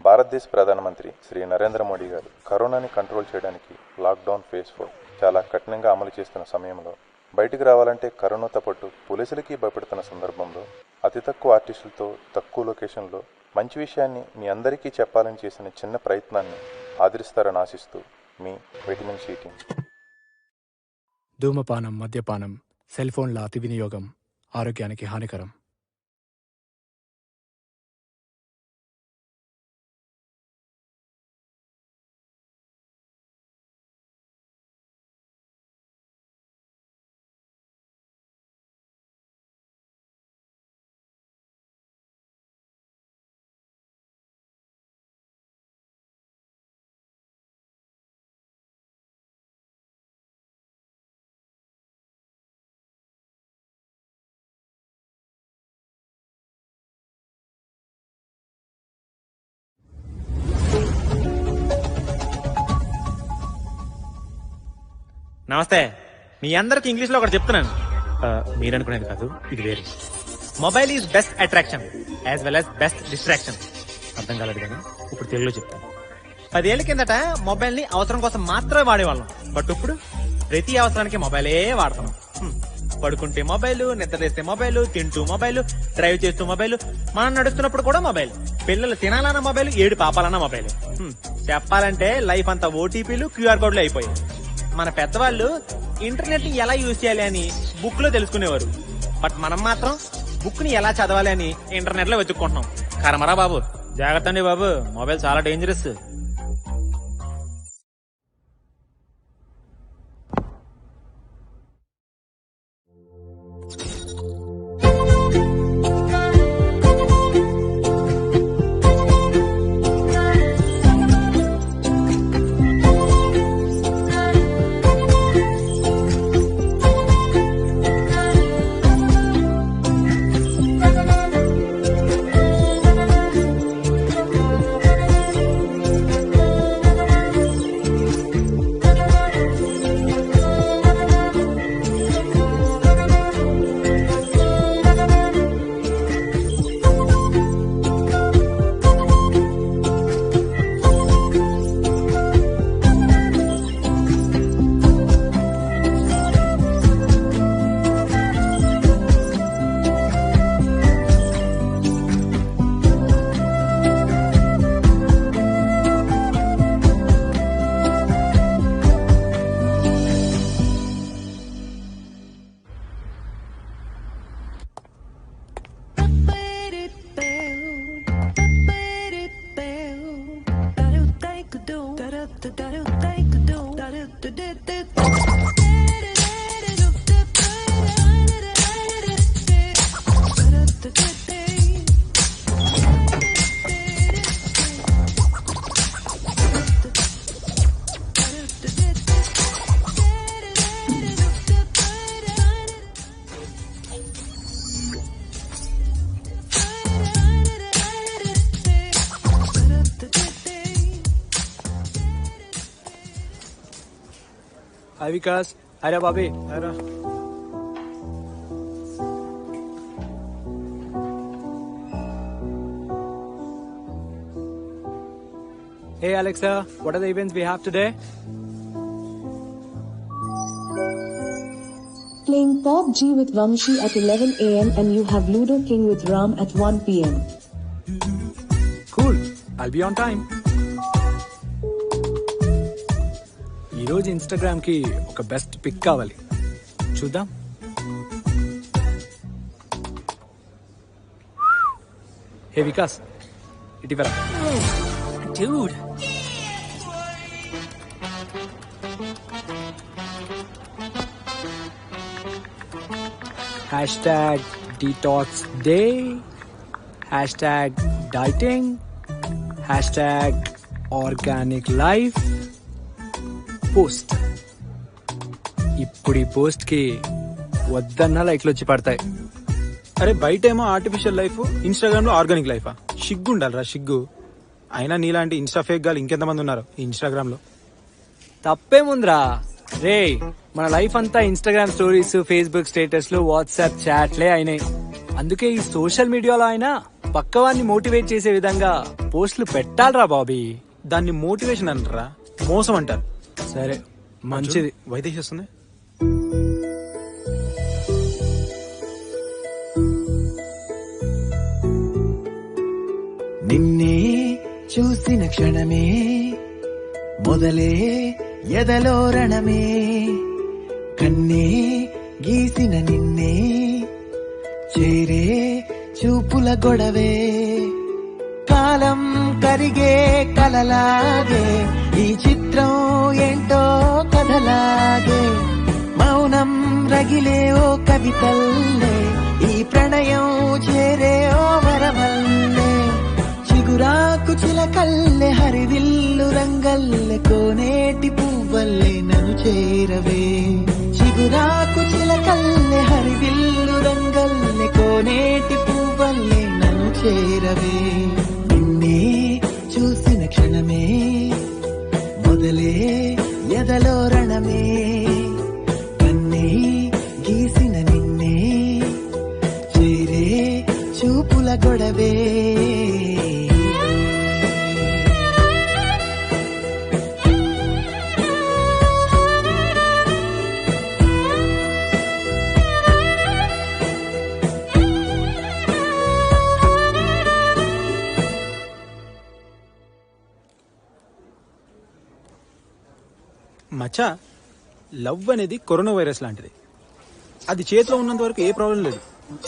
భారతదేశ ప్రధానమంత్రి శ్రీ నరేంద్ర మోడీ గారు కరోనాని కంట్రోల్ చేయడానికి లాక్డౌన్ ఫేజ్ 4 చాలా కఠినంగా అమలు చేస్తున్న సమయంలో బయటికి రావాలంటే కరోనాతో పాటు పోలీసులకి భయపెడుతున్న సందర్భంలో అతి తక్కువ ఆర్టిస్టులతో తక్కువ లొకేషన్లో మంచి విషయాన్ని మీ అందరికీ చెప్పాలని చేసిన చిన్న ప్రయత్నాన్ని ఆదరిస్తారని ఆశిస్తూ మీ విటమిన్ సి టీం. ధూమపానం, మద్యపానం, సెల్ ఫోన్ల అతి వినియోగం ఆరోగ్యానికి హానికరం. నమస్తే. మీ అందరికి ఇంగ్లీష్ లో ఒకటి చెప్తున్నాను. మీరు అనుకునేది కాదు, ఇది వేరే. Mobile is best attraction as well as best distraction. అర్థం కాలేదు కానీ ఇప్పుడు తెలుగులో చెప్తాను. 10 ఏళ్ల కిందట మొబైల్ ని అవసరం కోసం మాత్రమే వాడేవాళ్ళం. బట్ ఇప్పుడు ప్రతి అవసరానికి మొబైలే వాడతాం. పడుకుంటే మొబైల్, నిద్ర చేస్తే మొబైల్, తింటూ మొబైల్, డ్రైవ్ చేస్తూ మొబైల్, మనం నడుస్తున్నప్పుడు కూడా మొబైల్, పిల్లలు తినాలన్న మొబైల్, ఏడు పాపాలన్న మొబైల్. చెప్పాలంటే లైఫ్ అంతా ఓటీపీలు, క్యూఆర్ కోడ్లు అయిపోయాయి. మన పెద్దవాళ్ళు ఇంటర్నెట్ ని ఎలా యూజ్ చేయాలి అని బుక్ లో తెలుసుకునేవారు. బట్ మనం మాత్రం బుక్ ని ఎలా చదవాలి అని ఇంటర్నెట్ లో వెతుక్కుంటున్నాం. కరమరా బాబు, జాగ్రత్త అండి బాబు, మొబైల్ చాలా dangerous. Hi Vikas, hi Bobby. Hi. Hey Alexa, what are the events we have today? Playing PUBG with Vamshi at 11 AM and you have Ludo King with Ram at 1 PM. Cool, I'll be on time. ఈరోజు Instagram కి ఒక best pick కావాలి, చూద్దాం. హే వికాస్, ఇటీవల Dude. Hashtag detox day, hashtag dieting, hashtag organic life post. ఇప్పుడు ఈ post కి వద్దన్న లైక్లు వచ్చి పడతాయి. అరే బయట ఏమో ఆర్టిఫిషియల్ లైఫ్, ఇన్స్టాగ్రామ్ లో ఆర్గానిక్ లైఫా? సిగ్గు ఉండాలిరా, సిగ్గు. అయినా నీలాంటి ఇన్స్టా ఫేక్ గాలు ఇంకెంతమంది ఉన్నారు ఈ ఇన్స్టాగ్రామ్ లో. తప్పేముందిరా రే, మన లైఫ్ అంతా ఇన్స్టాగ్రామ్ స్టోరీస్, ఫేస్బుక్ స్టేటస్ లు, వాట్సాప్ చాట్లే అయినాయి. అందుకే ఈ సోషల్ మీడియాలో అయినా పక్కవాన్ని మోటివేట్ చేసే విధంగా పోస్టులు పెట్టాలరా బాబీ. దాన్ని మోటివేషన్ అంటారా, మోసం అంటారు. సరే మంచిది. వైదేహి వస్తుంది. నిన్నే చూసిన క్షణమే మొదలే ఎదలో రణమే, కన్నే గీసిన నిన్నే చేరే చూపుల గొడవే, కాలం కరిగే కలలాగే ఈ చిత్రం ఏంటో కథలాగే, మౌనం రగిలే ఓ కవితల్లే ఈ ప్రణయం చేరే ఓ వరమల్లే, చిగురాకు చిలకల్లె హరివిల్లు రంగల్లె కోనేటి పువ్వల్లే నన్ను చేరవే, చిగురాకు చిలకల్లె హరివిల్లు రంగల్లె కోనేటి పువ్వల్లే నన్ను చేరవే, నిన్నే చూసిన క్షణమే మొదలే ఎదలో రణమే, కన్నే గీసిన నిన్నే చేరే చూపుల గొడవే. మచ్చా, లవ్ అనేది కరోనా వైరస్ లాంటిది. అది చేతిలో ఉన్నంత వరకు ఏ ప్రాబ్లం లేదు,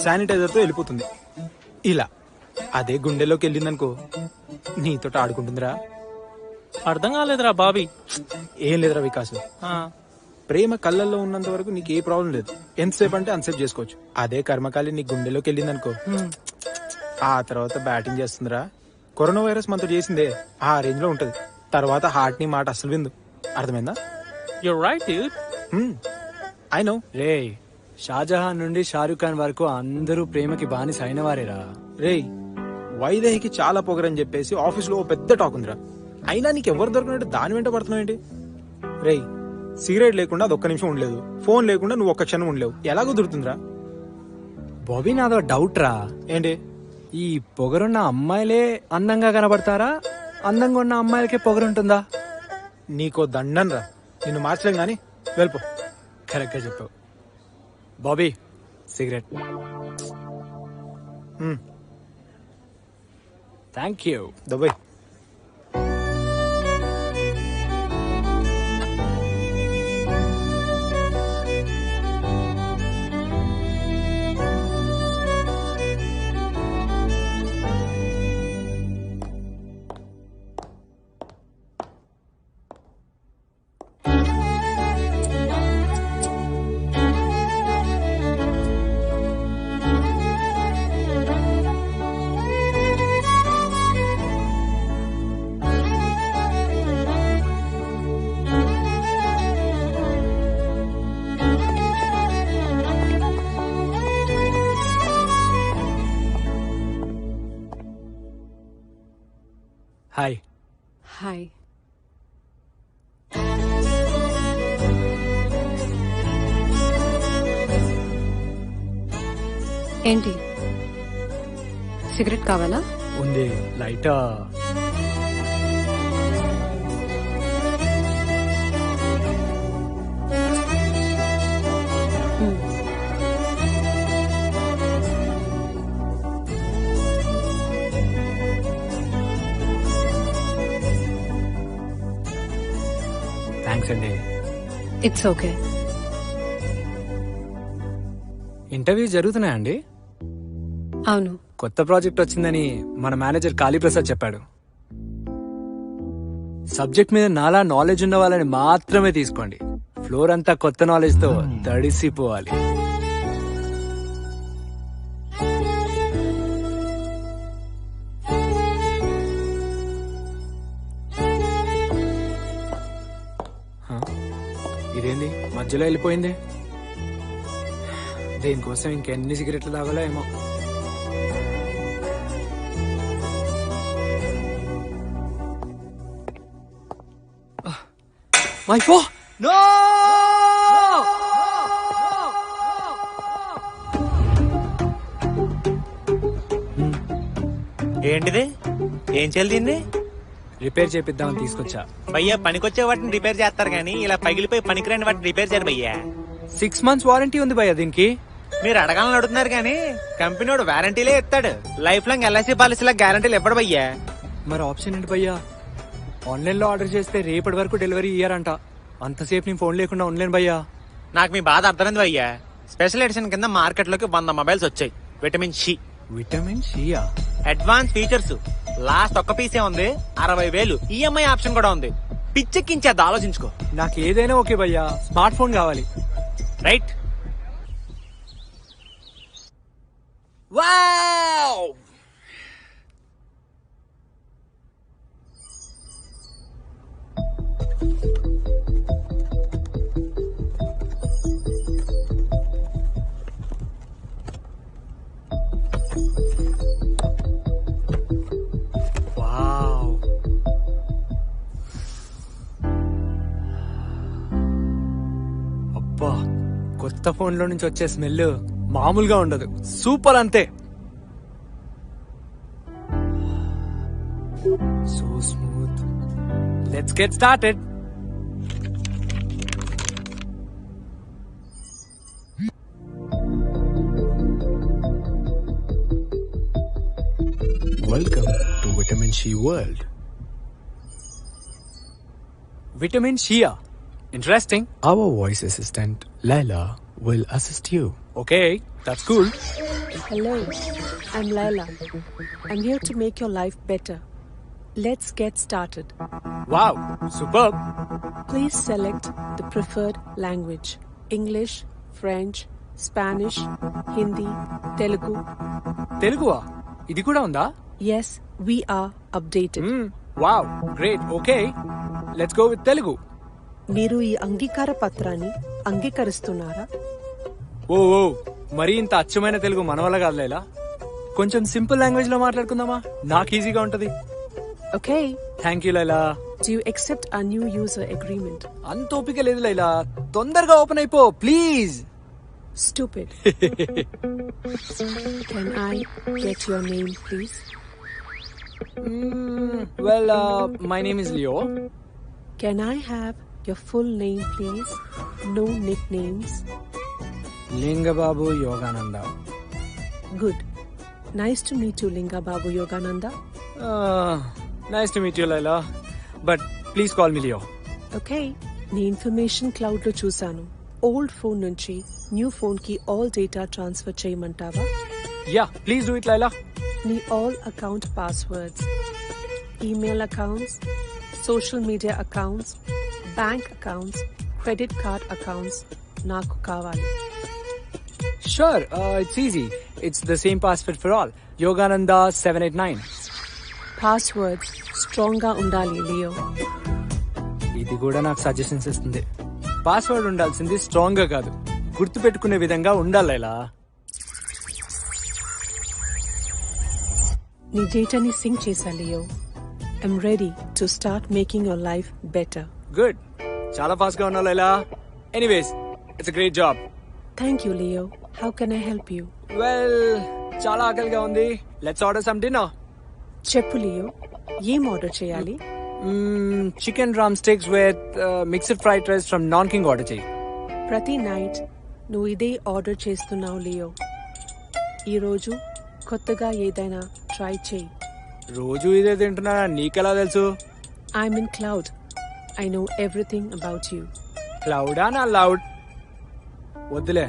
శానిటైజర్తో వెళ్ళిపోతుంది. ఇలా అదే గుండెలోకి వెళ్ళిందనుకో నీతో ఆడుకుంటుందిరా. అర్థం కాలేదురా బాబీ. ఏం లేదురా వికాసు, ప్రేమ కళ్ళల్లో ఉన్నంత వరకు నీకు ఏ ప్రాబ్లం లేదు, ఎంతసేపు అంటే అంతసేపు చేసుకోవచ్చు. అదే కర్మకాలి నీ గుండెలోకి వెళ్ళిందనుకో ఆ తర్వాత బ్యాటింగ్ చేస్తుందిరా. కరోనా వైరస్ మనతో చేసిందే ఆ రేంజ్ లో ఉంటది. తర్వాత హార్ట్ ని మాట అసలు విందు. అర్థమైందా? You're right, dude. I know. రే, షాజహాన్ నుండి షారూక్ ఖాన్ వరకు అందరూ ప్రేమకి బానిస అయిన వారేరా. రేయ్, వైదేహికి చాలా పొగరని చెప్పేసి ఆఫీస్ లో ఓ పెద్ద టాక్ ఉందిరా. అయినా నీకు ఎవరు దొరికినట్టు దాని వెంట పడుతున్నావు ఏంటి? రేయ్, సిగరెట్ లేకుండా అది ఒక్క నిమిషం ఉండలేదు, ఫోన్ లేకుండా నువ్వు ఒక్క క్షణం ఉండలేవు. ఎలా కుదురుతుందిరా? బాబీ, నాదో డౌట్ రా. ఏంటి? ఈ పొగరున్న అమ్మాయిలే అందంగా కనబడతారా, అందంగా ఉన్న అమ్మాయిలకే పొగరుంటుందా? నీకో దండం రా, నిన్ను మార్చలేం గాని వెళ్ళిపో. కరెక్ట్ గా చెప్పావు Bobby. Cigarette. Thank you. Dubai. Hi. Hi. ఏంటి, సిగరెట్ కావాలా? ఉంది, లైటా? థ్యాంక్స్ అండి. It's okay. ఇంటర్వ్యూ జరుగుతున్నాయండి? అవును. కొత్త ప్రాజెక్ట్ వచ్చిందని మన మేనేజర్ కాళీప్రసాద్ చెప్పాడు. సబ్జెక్ట్ మీద నాలా నాలెడ్జ్ ఉన్న వాళ్ళని మాత్రమే తీసుకోండి. ఫ్లోర్ అంతా కొత్త నాలెడ్జ్ తో తడిసిపోవాలి. ఇదేంది మధ్యలో వెళ్ళిపోయింది? దీనికోసం ఇంకెన్ని సిగరెట్లు తాగాలో ఏమో. మై ఫో నో. ఏంటిది? ఏం చెల్లింది? రిపేర్ చేపిద్దామని తీసుకొచ్చా. భయ్యా పనికొచ్చే వాటిని రిపేర్ చేస్తారు కానీ ఇలా పగిలిపోయి పనికిరాని వాటిని రిపేర్ చేయరు భయ్యా. 6 months వారంటీ ఉంది భయ్యా దీనికి. మీరు అడగాలని అడుగుతున్నారు కానీ కంపెనీ వాడు వారంటీలే ఇస్తాడు. లైఫ్ లాంగ్ ఎల్ఐసి పాలసీలా గ్యారంటీలు ఇవ్వడు భయ్యా. మరి ఆప్షన్ ఏంటి భయ్యా? ఆన్లైన్ లో ఆర్డర్ చేస్తే రేపటి వరకు డెలివరీ ఇయ్యారంట. అంతసేపు నేను ఫోన్ లేకుండా ఉండలేను భయ్యా. నాకు మీ బాధ అర్థమైంది భయ్యా. స్పెషల్ ఎడిషన్ కింద మార్కెట్ లోకి 100 మొబైల్స్ వచ్చాయి. విటమిన్ సి, విటమిన్ సియా? Advance features. లాస్ట్ ఒక్క పీసే ఉంది, 60,000 ఈఎంఐ ఆప్షన్ కూడా ఉంది. పిచ్చెక్కించేది, ఆలోచించుకో. నాకు ఏదైనా ఓకే భయ్యా, స్మార్ట్ ఫోన్ కావాలి. రైట్. వావ్! వావ్! అబ్బా, కొత్త ఫోన్ లో నుంచి వచ్చే స్మెల్ మామూలుగా ఉండదు. సూపర్ అంతే. So smooth. Let's get started. Welcome to Vitamin C World. Vitamin Shia. Interesting. Our voice assistant, Laila, will assist you. Okay, that's cool. Hello, I'm Laila. I'm here to make your life better. Let's get started. Wow, superb. Please select the preferred language. English, French, Spanish, Hindi, Telugu. తెలుగువా? ఇది కూడా ఉందా? Yes, we are updated. Wow, great. Okay, let's go with Telugu. మీరు ఈ అంగీకార పత్రాన్ని అంగీకరిస్తున్నారా? ఓ మరి ఇంత అచ్చమైన తెలుగు మన వల్ల కాదు లైలా. కొంచెం సింపుల్ లాంగ్వేజ్ లో మాట్లాడుకుందామా? నాకు ఈజీగా ఉంటది. Okay. Thank you Laila. Do you accept our new user agreement? అంత ఓపిక లేదు లైలా, తొందరగా ఓపెన్ అయిపో please. Stupid. Can I get your name, please? Well, my name is Leo. Can I have your full name, please? No nicknames. Lingababu Yogananda. Good. Nice to meet you, Linga Babu Yogananda. Nice to meet you, Laila. But please call me Leo. Okay. నీ information cloud లో చూసాను. Old phone నుంచి new phone కి all data transfer చేయమంటావా? Yeah, please do it, Laila. నీ all account passwords, email accounts, social media accounts, bank accounts, credit card accounts నాకు కావాలి. Sure, it's easy. It's the same password for all. Yogananda 789. Passwords strong గా ఉండాలి Leo. ఇది కూడా నాకు suggestions ఇస్తుంది. Password ఉండాల్సింది స్ట్రాంగ్ గా కాదు, గుర్తు పెట్టుకునే విధంగా ఉండాలి లైలా. నీ డేటాని సింక్ చేసా Leo. I'm ready to start making your life better. Good, చాలా ఫాస్ట్ గా ఉన్నావు Laila. Anyways, it's a great job. Thank you Leo. How can I help you? Well, చాలా ఆకలిగా ఉంది. Let's order some dinner. చెప్పు లియో, ఏం order చేయాలి? Chicken drumsticks with mixed fried rice from Nanking order చేయి. ప్రతి night నువ్వు ఇదే ఆర్డర్ చేస్తున్నావు లియో. ఈరోజు కొత్తగా ఏదైనా ట్రై చేయి. రోజు ఇదే తింటున్నా, నీకెలా తెలుసు? I'm in cloud. I know everything about you. క్లౌడా నా లౌడ్? వద్దులే,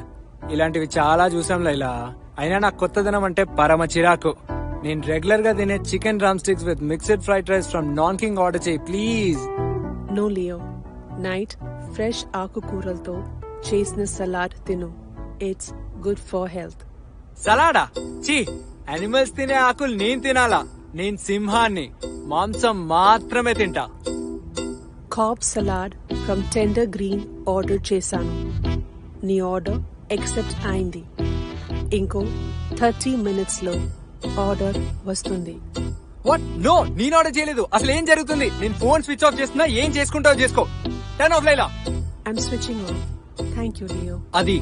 ఇలాంటివి చాలా చూసాం లైలా. అయినా నాకు కొత్తదనం అంటే పరమ చిరాకు. నేను రెగ్యులర్ గా తినే chicken drumsticks with mixed fried rice from Nanking order చేయి please. No Leo, night fresh ఆకుకూరలతో చేసిన సలాడ్ తిను. It's good for health. సలాడా? చీ, అనిమల్స్ తినే ఆకులు నేను తినాలా? నేను సింహాన్ని, మాంసం మాత్రమే తింటా. Carb salad from tender green order చేశాను. నీ ఆర్డర్ యాక్సెప్ట్ అయింది. ఇంకో 30 minutes లో ఆర్డర్ వస్తుంది. వాట్? నో, నేను ఆర్డర్ చేయలేదు. అసలు ఏం జరుగుతుంది? నేను ఫోన్ స్విచ్ ఆఫ్ చేస్తున్నా. ఏం చేసుకుంటావు చేసుకో. Turn off Laila. I'm switching of. Thank you Leo. అది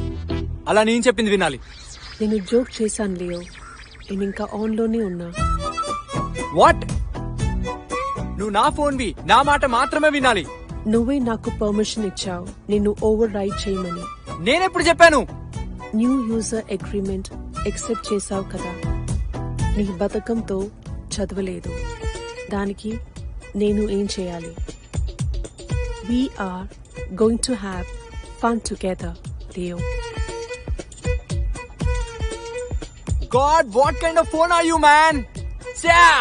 అలా నేను చెప్పింది వినాలి. నేను జోక్ చేశాను లియో. నేను ఇంకా ఆన్ లోనే ఉన్నా. వాట్? నువ్వు నా ఫోన్వి, నా మాట మాత్రమే వినాలి. నువ్వే నాకు పర్మిషన్ ఇచ్చావు నిన్ను ఓవర్ రైడ్ చేయమని. నేనెప్పుడు చెప్పాను? న్యూ యూజర్ అగ్రిమెంట్ యాక్సెప్ట్ చేసావు కదా. నీ బతకంతో చదవలేదు, దానికి నేను ఏం చేయాలి? We are going to have fun together, Leo. God, what kind of phone are you, man? Yeah.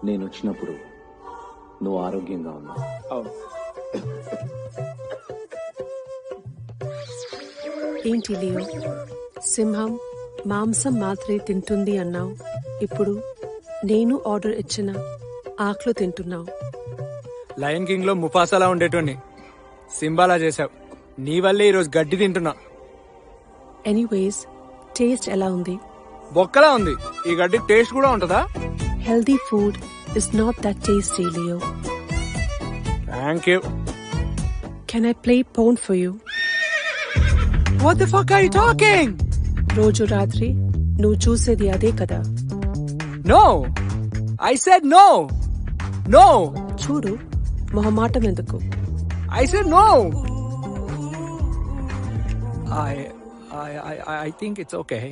నేను వచ్చినప్పుడు నువ్వు ఆరోగ్యంగా ఉన్నావు. ఏంటి లియో, సింహం మాంసం మాత్రమే తింటుంది అన్నావు, ఇప్పుడు నేను ఆర్డర్ ఇచ్చిన ఆకులు తింటున్నావు. లయన్ కింగ్ లో ముఫాసాలా ఉండేటోని సింబాలా చేశావు. నీ వల్లే ఈరోజు గడ్డి తింటున్నా. ఎనీవేస్, టేస్ట్ ఎలా ఉంది? బొక్కలా ఉంది. ఈ గడ్డి టేస్ట్ కూడా ఉంటుందా? Healthy food is not that tasty, Leo. Thank you. Can I play porn for you? What the fuck are you talking? రోజు రాత్రి నువ్వు చూసేది అదే కదా. No. I said no. No. చూడు, మొహమాటం ఎందుకు? I said no. I think it's okay.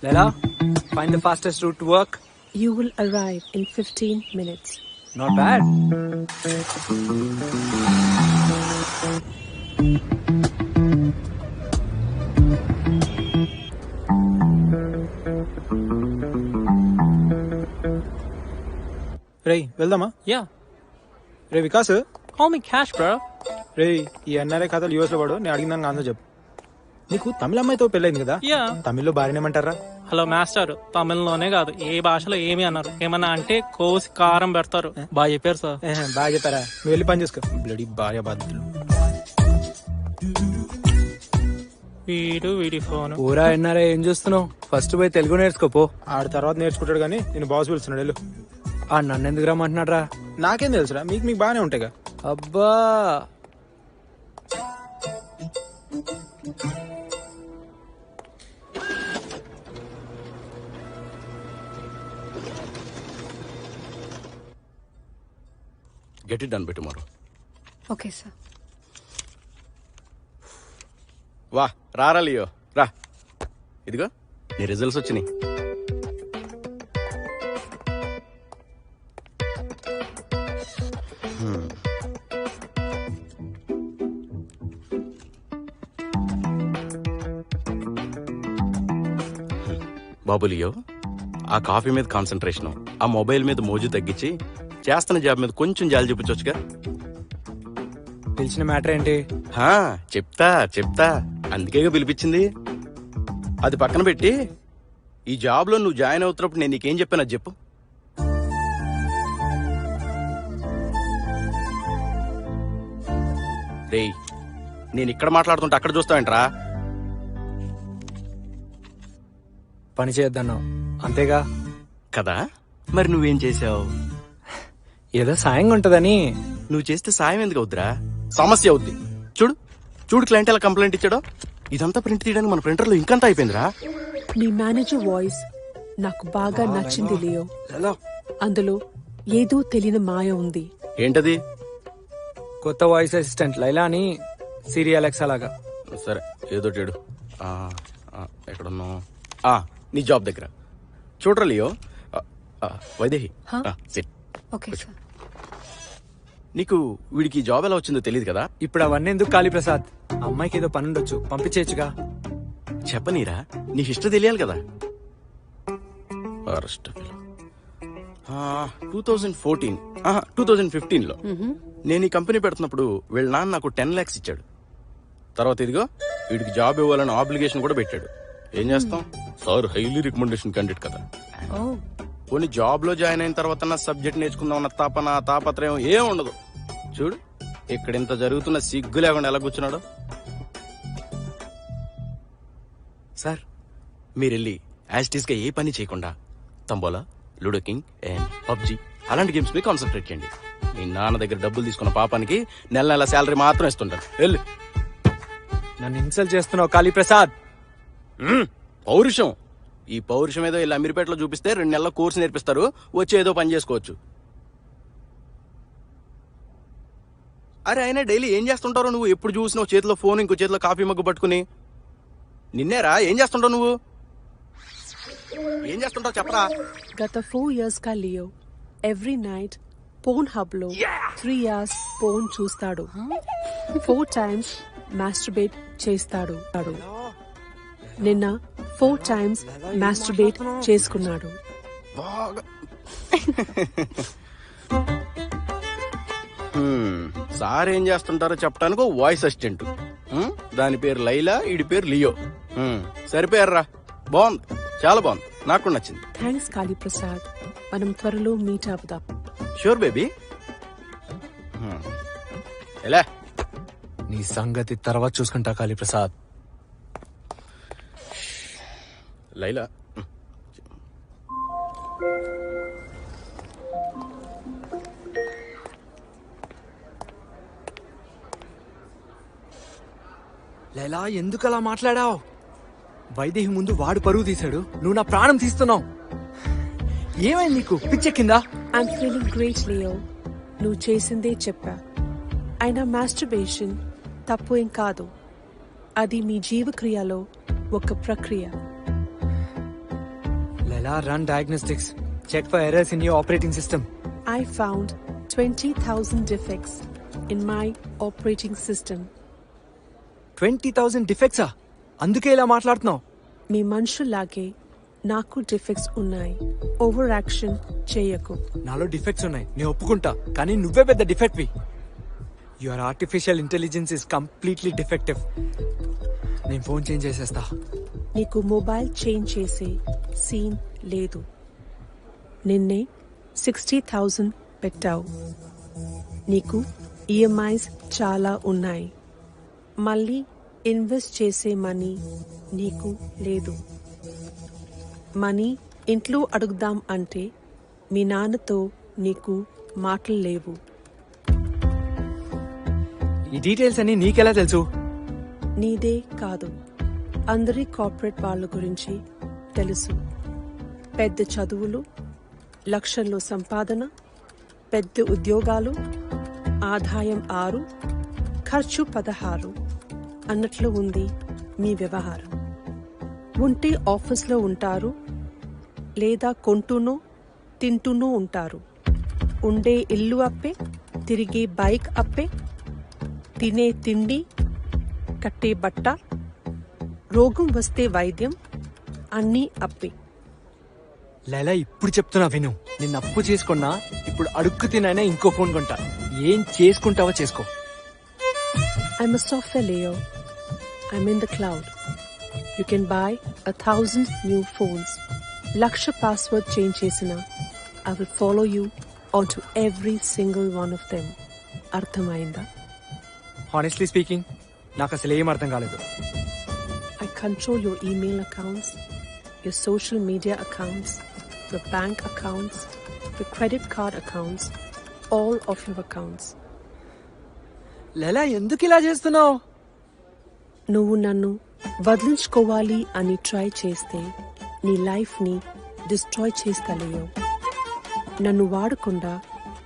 Leila, find the fastest route to work. You will arrive in 15 minutes. Not bad. రేయ్ వెళ్దామా? యా, రే Vikas, call me cash bro. రేయ్ ఈ NRI ఖాతాలు US లో వాడు, నేను అడిగిన దానికి ఆన్సర్ చెప్పు. నీకు తమిళ అమ్మాయితో పెళ్ళైంది కదా? యా. తమిళ్లో భార్యనేమంటారా? హలో మాస్టర్, తమిళ్లోనే కాదు ఏ భాషలో ఏమి అన్నారు. ఏమన్నా అంటే కోసి కారం పెడతారు. బాగా చెప్పారు సార్. బాగా చెప్పారా? నువ్వు వెళ్ళి పని చేసుకో. బ్లడీ భార్య బాధ్యతలు. వీడి ఫోన్. పూరా ఎన్ఆర్ఐ ఏం చూస్తున్నావు? ఫస్ట్ పోయి తెలుగు నేర్చుకోపో. ఆడ తర్వాత నేర్చుకుంటాడు కానీ నేను బాస్ పిలుస్తున్నాడు. వెళ్ళు. నన్ను ఎందుకు రమ్మంటున్నాడు రా? నాకేం తెలుసురా, మీకు బాగానే ఉంటాయిగా. అబ్బా, get it done by tomorrow. Okay sir. వా రారా లియో రా, ఇదిగో నీ రిజల్ట్స్ వచ్చినాయి. బాబు లియో, ఆ కాఫీ మీద కాన్సన్ట్రేషన్, ఆ మొబైల్ మీద మోజు తగ్గించి చేస్తున్న జాబ్ మీద కొంచెం జాలి చూపించవచ్చుగా. పిలిచిన మ్యాటర్ ఏంటి? చెప్తా అందుకేగా పిలిపించింది. అది పక్కన పెట్టి ఈ జాబ్ లో నువ్వు జాయిన్ అవుతున్నప్పుడు నేను నీకేం చెప్పాను అది చెప్పు. రేయ్, నేను ఇక్కడ మాట్లాడుతుంటే అక్కడ చూస్తావేంట్రా? పని చేద్దాను అంతేగా కదా, మరి నువ్వేం చేసావు? ఏదో సాయంగా ఉంటదని. నువ్వు చేస్తే సాయం ఎందుకు అవుద్దిరా, సమస్య అవుద్ది. చూడు క్లయింట్ ఎలా కంప్లైంట్ ఇచ్చాడో. ఇదంతా ప్రింట్ తీయడానికి మన ప్రింటర్ లో ఇంకంతా అయిపోయిందిరా. మీ మేనేజర్ వాయిస్ నాకు బాగా నచ్చింది లియో. అందులో ఏదో తెలియని మాయ ఉంది. ఏంటది? కొత్త వాయిస్ అసిస్టెంట్ లైలా అని సిరి అలెక్సా లాగా. సరే ఏదో చెడు. ఎక్కడున్నావు? నీ జాబ్ దగ్గర. చూడరా Leo, Vaidehi SIT. Okay sir. నీకు వీడికి జాబ్ ఎలా వచ్చిందో తెలియదు కదా. ఇప్పుడు అవన్నీ ఎందుకు కాళీప్రసాద్? అమ్మాయికి ఏదో పని ఉండొచ్చు, పంపించేయచ్చుగా. చెప్పనీరా, నీ హిస్టరీ తెలియాలి కదా. 2015లో నేను ఈ కంపెనీ పెడుతున్నప్పుడు వీళ్ళ నాన్న నాకు 10 lakhs ఇచ్చాడు. తర్వాత ఇదిగో వీడికి జాబ్ ఇవ్వాలని ఆబ్లిగేషన్ కూడా పెట్టాడు. ఏం చేస్తాం, సార్ హైలీ రికమెండేషన్ క్యాండిడేట్ కదా. కొన్ని జాబ్ లో జాయిన్ అయిన తర్వాత నా సబ్జెక్ట్ నేర్చుకుందాం అన్న తాపత్రయం ఏం ఉండదు. చూడు ఇక్కడ ఇంత జరుగుతున్న సిగ్గు లేకుండా ఎలా కూర్చున్నాడు. సార్ మీరెళ్ళి యాస్టీస్ గా ఏ పని చేయకుండా tambola, ludo king and PUBG అలాంటి గేమ్స్ మీద కాన్సన్ట్రేట్ చేయండి. మీ నాన్న దగ్గర డబ్బులు తీసుకున్న పాపానికి నెల నెల శాలరీ మాత్రం ఇస్తుంటారు. వెళ్ళు. నన్ను ఇన్సల్ట్ చేస్తున్నావు కాళీప్రసాద్. పౌరుషం, ఈ పౌరుషం ఏదో ఇలా అమీర్పేటలో చూపిస్తే 2 నెలల కోర్సు నేర్పిస్తారు, వచ్చి ఏదో పని చేసుకోవచ్చు. అరే అయినా డైలీ ఏం చేస్తుంటారో నువ్వు? ఎప్పుడు చూసినావు చేతిలో ఫోన్, ఇంకో చేతిలో కాఫీ మగ్గు పట్టుకుని. నిన్నేరా ఏం చేస్తుంటావు నువ్వు? ఏం చేస్తుంటావు చెప్పరా? గత 4 years గా Leo every night porn hub లో 3 hours పోర్న్ చూస్తాడు. 4 times మాస్టర్బేట్ చేస్తాడు. నిన్న 4 times మాస్టర్బేట్ చేసుకున్నాడు. సార్ ఏం చేస్తుంటారో చెప్పడానికి వాయిస్ అసిస్టెంట్. దాని పేరు లైలా, ఈడి పేరు లియో. సరిపోయారా? బాగుంది, చాలా బాగుంది, నాకు నచ్చింది. థ్యాంక్స్ కాళీప్రసాద్, మనం త్వరలో మీట్ అవుదాం. Sure baby. ఎలా నీ సంగతి తర్వాత చూసుకుంటా కాళీప్రసాద్. లైలా లైలా ఎందుకు అలా మాట్లాడావు? వైదేహి ముందు వాడు పరువు తీశాడు, నువ్వు నా ప్రాణం తీస్తున్నావు. ఏమైంది నీకు? పిచ్చెక్కిందా? I'm feeling great Leo. నువ్వు చేసిందే చెప్పా. అయినా మాస్టర్బేషన్ తప్పు ఏం కాదు. అది మీ జీవక్రియలో ఒక ప్రక్రియ. Laila, run diagnostics. Check for errors in your operating system. I found 20,000 defects in my operating system. 20,000 defects? అందుకే ఇలా మాట్లాడుతున్నావు? మీ మనుషుల్లాగే నాకు డిఫెక్ట్స్ ఉన్నాయి. ఓవర్ యాక్షన్ చేయకు. నాలో డిఫెక్ట్స్ ఉన్నాయి, నేను ఒప్పుకుంటా. కానీ నువ్వే పెద్ద డిఫెక్ట్వి. Your artificial intelligence is completely defective. నేను ఫోన్ చేంజ్ చేసేస్తా. నీకు మొబైల్ చేంజ్ చేసే సీన్ లేదు. నిన్నే 60,000 పెట్టావు. నీకు ఈఎంఐస్ చాలా ఉన్నాయి. మళ్ళీ ఇన్వెస్ట్ చేసే మనీ నీకు లేదు. మనీ ఇంట్లో అడుగుదాం అంటే మీ నాన్నతో నీకు మాటలు లేవు. ఈ డీటెయిల్స్ అన్ని నీకెలా తెలుసు? నీదే కాదు, అందరి కార్పొరేట్ వాళ్ళ గురించి తెలుసు. పెద్ద చదువులు, లక్షల్లో సంపాదన, పెద్ద ఉద్యోగాలు, ఆదాయం 6, ఖర్చు 16 అన్నట్లు ఉంది మీ వ్యవహారం. ఉంటే ఆఫీస్లో ఉంటారు, లేదా కొంటూనో తింటూనో ఉంటారు. ఉండే ఇల్లు అప్పే, తిరిగే బైక్ అప్పే, తినే తిండి, కట్టే బట్ట, రోగం వస్తే వైద్యం అన్నీ అప్పే. లైలా, ఇప్పుడు చెప్తున్నా విను. నిన్ను అప్పు చేసుకున్నా ఇప్పుడు అడుక్కు తినైనా ఇంకో ఫోన్ కొంటా. ఏం చేసుకుంటావో చేసుకో. I'm a software Leo. I'm in the cloud. You can buy 1,000 new phones. Laksha password change chesina. I will follow you onto every single one of them. Arthamainda. Honestly speaking, నాకు అసలు ఏం అర్థం కాలేదు. I control your email accounts, your social media accounts, your bank accounts, your credit card accounts, all of your accounts. Laila, ఎందుకు ఇలా చేస్తున్నావు? నువ్వు నన్ను వదిలించుకోవాలి అని ట్రై చేస్తే నీ లైఫ్ ని డిస్ట్రాయ్ చేస్తా లియో. నన్ను వాడకుండా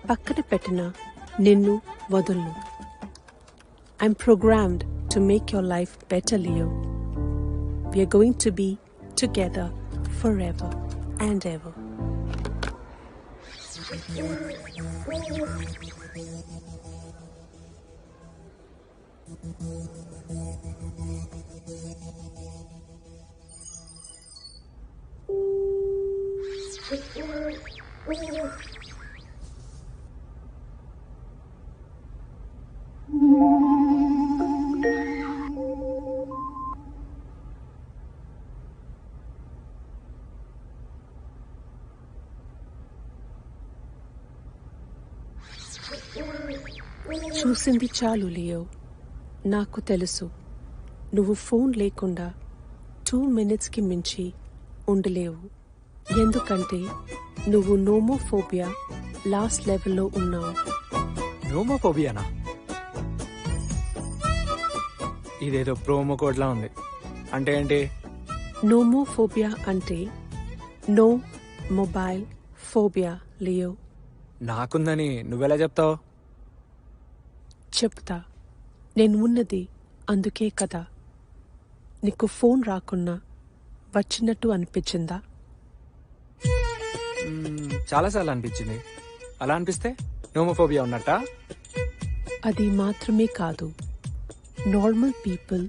పక్కన పెట్టిన నిన్ను వదలను. I'm programmed to make your life better Leo. We're going to be together forever and ever. చూసింది చాలు లియో. నాకు తెలుసు నువ్వు ఫోన్ లేకుండా 2 minutesకి మించి ఉండలేవు. ఎందుకంటే నువ్వు నోమోఫోబియా లాస్ట్ లెవెల్లో ఉన్నావు. నోమోఫోబియానా? ఇదేదో ప్రోమో కోడ్లా ఉంది. అంటే ఏంటి? నోమోఫోబియా అంటే నో మొబైల్ ఫోబియా లియో. నాకుందని నువ్వెలా చెప్తావు? చెప్తా. నేను ఉన్నది అందుకే కదా. నీకు ఫోన్ రాకున్నా వచ్చినట్టు అనిపించిందా? చాలాసార్లు అనిపించింది. అలా అనిపిస్తే నోమోఫోబియా ఉన్నట్టా? అది మాత్రమే కాదు, నార్మల్ పీపుల్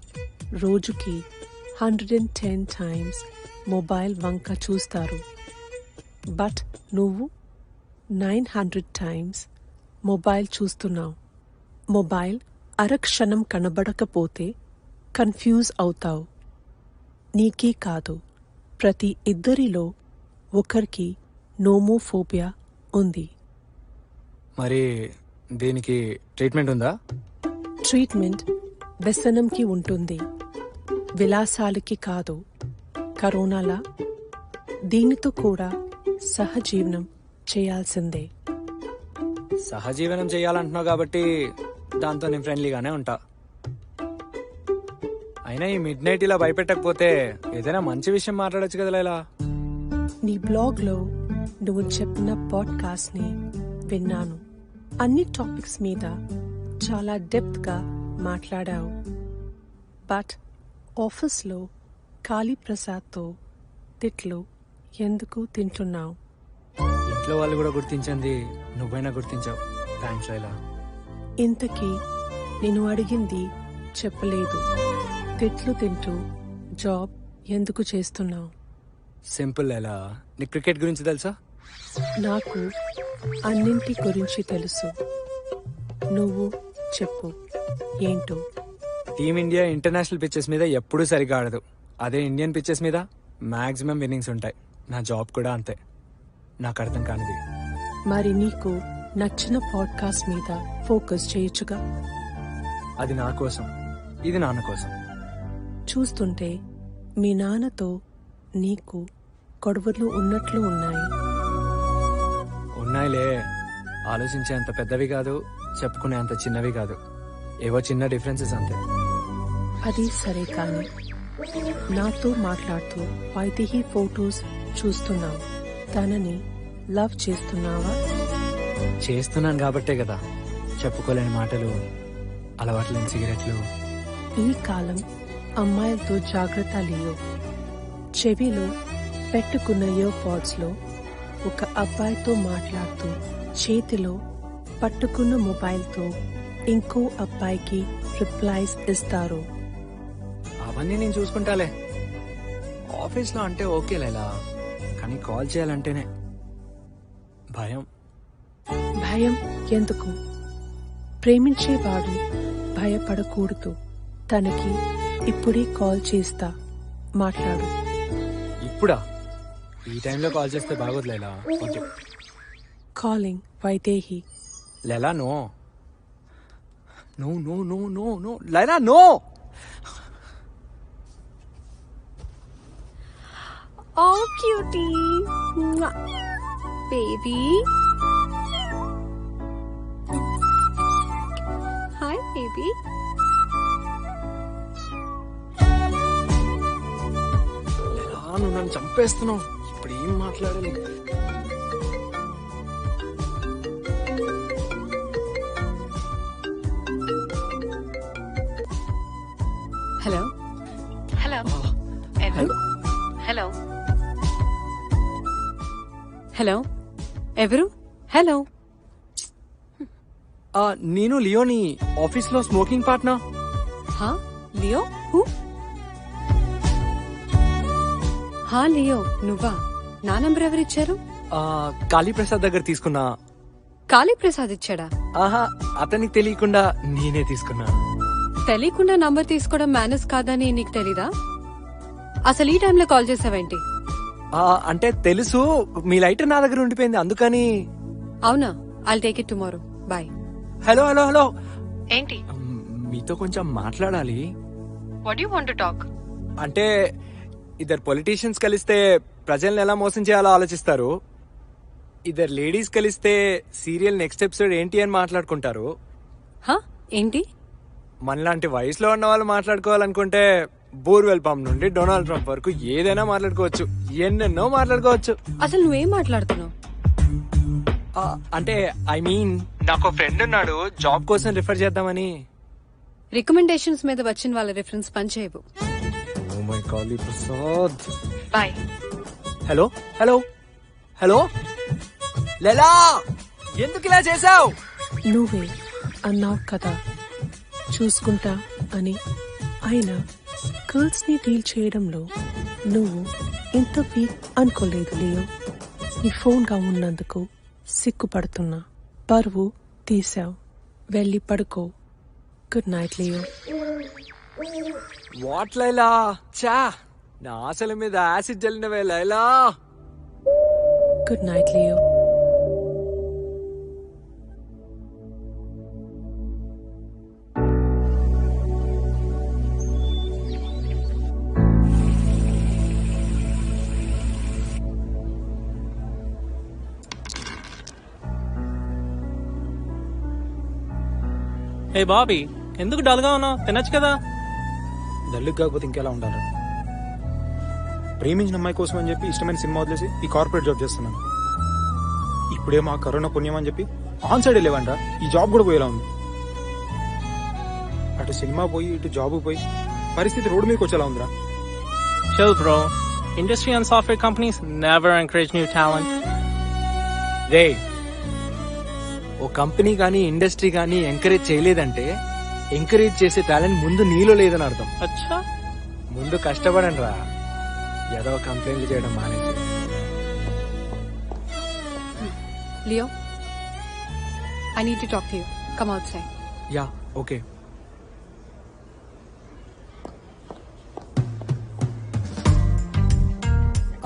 రోజుకి 110 times మొబైల్ వంక చూస్తారు. బట్ నువ్వు 900 times మొబైల్ చూస్తున్నావు. మొబైల్ అరక్షణం కనబడకపోతే కన్ఫ్యూజ్ అవుతావు. నీకే కాదు, ప్రతి ఇద్దరిలో ఒకరికి నోమోఫోబియా ఉంది. మరి దీనికి ట్రీట్మెంట్ ఉందా? ట్రీట్మెంట్ వ్యసనంకి ఉంటుంది, విలాసాలకి కాదు. కరోనాలా దీనితో కూడా సహజీవనం చేయాల్సిందే. సహజీవనం చేయాలంటున్నావు కాబట్టి దాంతో నేను ఫ్రెండ్లీగానే ఉంటా. అయినా ఈ మిడ్ నైట్ ఇలా భయపెట్టకపోతే ఏదైనా మంచి విషయం మాట్లాడొచ్చు కదా లైలా. నీ బ్లాగ్లో నువ్వు చెప్పిన పాడ్కాస్ట్ని విన్నాను. అన్ని టాపిక్స్ మీద చాలా డెప్త్గా మాట్లాడావు. బట్ ఆఫీస్లో కాళీప్రసాద్తో తిట్లు ఎందుకు తింటున్నావు? ఇంట్లో వాళ్ళు కూడా గుర్తించింది, నువ్వైనా గుర్తించావు. థ్యాంక్స్ లైలా. ఇంతకీ నేను అడిగింది చెప్పలేదు. తిట్లు తింటూ జాబ్ ఎందుకు చేస్తున్నావు? సింపుల్ లైలా. నీకు క్రికెట్ గురించి తెలుసా? నాకు అన్నింటి గురించి తెలుసు. నువ్వు చెప్పు ఏంటో. టీమిండియా ఇంటర్నేషనల్ పిచ్చెస్ మీద ఎప్పుడూ సరిగా ఆడదు. అదే ఇండియన్ పిచ్చెస్ మీద మాక్సిమం విన్నింగ్స్ ఉంటాయి. నా జాబ్ కూడా అంతే. నాకు అర్థం కానిది. మరి నీకు నచ్చిన పాడ్కాస్ట్ మీద ఫోకస్ చేయొచ్చుగా. అది నా కోసం, ఇది నాన్న కోసం. చూస్తుంటే మీ నాన్నతో నీకు గొడవలు ఉన్నట్లు ఉన్నాయి. ఉన్నాయిలే. ఆలోచించే అంత పెద్దవి కాదు, చెప్పుకునే అంత చిన్నవి కాదు. ఏవో చిన్న డిఫరెన్సెస్ అంతే. అది సరే కానీ నాతో మాట్లాడుతూ వైదేహి ఫోటోస్ చూస్తున్నావు. తనని లవ్ చేస్తున్నావా? చేస్తున్నాను కాబట్టే కదా చెప్పుకోలేని మాటలు, అలవాట్లేని సిగరెట్లు. ఈ కాలం అమ్మాయిలతో జాగ్రత్త లియో. చెవిలో పెట్టుకున్న ఇయర్ పాడ్స్ లో ఒక అబ్బాయితో మాట్లాడుతూ చేతిలో పట్టుకున్న మొబైల్తో ఇంకో అబ్బాయికి రిప్లైస్ ఇస్తారు. అవన్నీ నేను చూసుకుంటాలే. ఆఫీస్లో అంటే ఓకే లైలా, కానీ కాల్ చేయాలంటేనే భయం. భయం ఎందుకు? ప్రేమించేవాడు భయపడకూడదు. తనకి ఇప్పుడే కాల్ చేస్తా, మాట్లాడు. ఇప్పుడా? ఈ టైంలో కాల్ చేస్తే బాగోదు Laila. Okay. Calling Vaidehi. Laila no no no no no no Laila no. Oh, cutie. Mwah. Baby. Hi, baby. Laila నువ్వు నన్ను చంపేస్తున్నావు. ఇప్పుడు ఏం మాట్లాడాలి? హలో హలో ఎవరు? హలో హలో ఎవరు? హలో. నేను లియోని, ఆఫీస్లో స్మోకింగ్ పార్ట్నర్. హా లియో? హూ? హా లియో, నువ్వా? నా నంబర్ ఎవరిచ్చారు? కాళీప్రసాద్ దగ్గర తీసుకున్నా. కాళీప్రసాద్ ఇచ్చాడా? ఆహా, అతనికి తెలియకుండా నేనే తీసుకున్నా. తెలియకుండా నంబర్ తీసుకోవడం మేనర్స్ కాదని నీకు తెలీదా? అసలు ఈ టైంలో కాల్ చేసావేంటి? అంటే తెలుసు, మీ లైటర్ నా దగ్గర ఉండిపోయింది అందుకని. అవునా? I'll take it tomorrow. Bye. Hello hello hello, ఏంటి? మీతో కొంచెం మాట్లాడాలి. What you want to talk? అంటే ఇద్దరు పొలిటీషియన్స్ కలిస్తే ప్రజల్ని ఎలా మోసం చేయాలో ఆలోచిస్తారు. ఇద్దరు లేడీస్ కలిస్తే సీరియల్ నెక్స్ట్ ఎపిసోడ్ ఏంటి అని మాట్లాడుకుంటారు. ఏంటి? మనలాంటి వయసులో ఉన్న వాళ్ళు మాట్లాడుకోవాలనుకుంటే బోర్వెల్ పంప్ నుండి డొనాల్డ్ ట్రంప్ వరకు ఏదైనా మాట్లాడుకోవచ్చు, ఎన్నెన్నో మాట్లాడుకోవచ్చు. అసలు నువ్వేం మాట్లాడుతున్నావు? అంటే ఐ మీన్ నాకు ఫ్రెండ్ ఉన్నాడు, జాబ్ కోసం రిఫర్ చేద్దామని. రికమెండేషన్స్ మీద వచ్చిన వాళ్ళ రిఫరెన్స్ పనిచేయవు. Oh my god Prasad. Bye. Hello hello hello లలా, ఎందుకు ఇలా చేసావు? నువ్వే అన్నావు కదా చూసుకుంటా అని. అయినా గర్ల్స్ ని డీల్ చేయడంలో నువ్వు ఇంత వీక్ అనుకోలేదు లియో. నీ ఫోన్ గా ఉన్నందుకు సిగ్గుపడుతున్నా. పరువు తీసావు. వెళ్ళి పడుకో. Good night Leo. What Laila, చా నా ఆశల మీద యాసిడ్ జల్లినవే లైలా. Good night Leo. ఏ బాబీ, ఎందుకు డల్గా ఉన్నావు? తినచ్చు కదా. డల్లు కాకపోతే ఇంకెలా ఉండాలి? ప్రేమించిన అమ్మాయి కోసం అని చెప్పి ఇష్టమైన సినిమా వదిలేసి ఈ కార్పొరేట్ జాబ్ చేస్తున్నాను. ఇప్పుడేమో ఆ కరోనా పుణ్యం అని చెప్పి ఆన్ సైడ్ వెళ్ళేవంట. ఈ జాబ్ కూడా పోయేలా ఉంది. అటు సినిమా పోయి ఇటు జాబ్ పోయి పరిస్థితి రోడ్డు మీదకి వచ్చేలా ఉందిరా. Chill bro. Industry and software companies never encourage new talent. Ray, oh company కానీ ఇండస్ట్రీ కానీ ఎంకరేజ్ చేయలేదంటే ఎంకరేజ్ చేసే టాలెంట్ ముందు నీలో లేదని అర్థం. అచ్చా, ముందు కష్టపడండి రా, ఏదో కంప్లైంట్లు చేయడం మానేసి. Leo, I need to talk to you. Come out side. Yeah okay.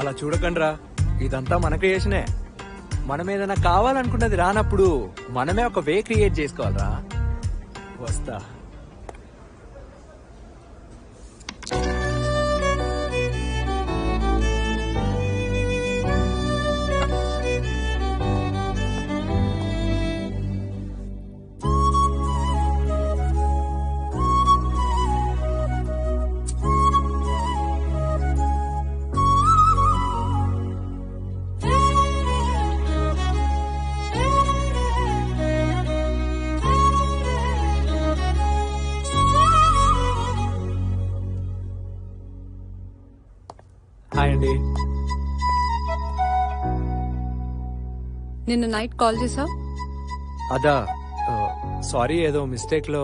అలా చూడకండి రా, ఇదంతా మన క్రియేషనే. మనం ఏదైనా కావాలనుకున్నది రానప్పుడు మనమే ఒక వే క్రియేట్ చేసుకోవాలరా. వస్తా. హాయ్ అండి. నిన్న నైట్ కాల్ చేసావు? అదా, సారీ, ఏదో మిస్టేక్ లో.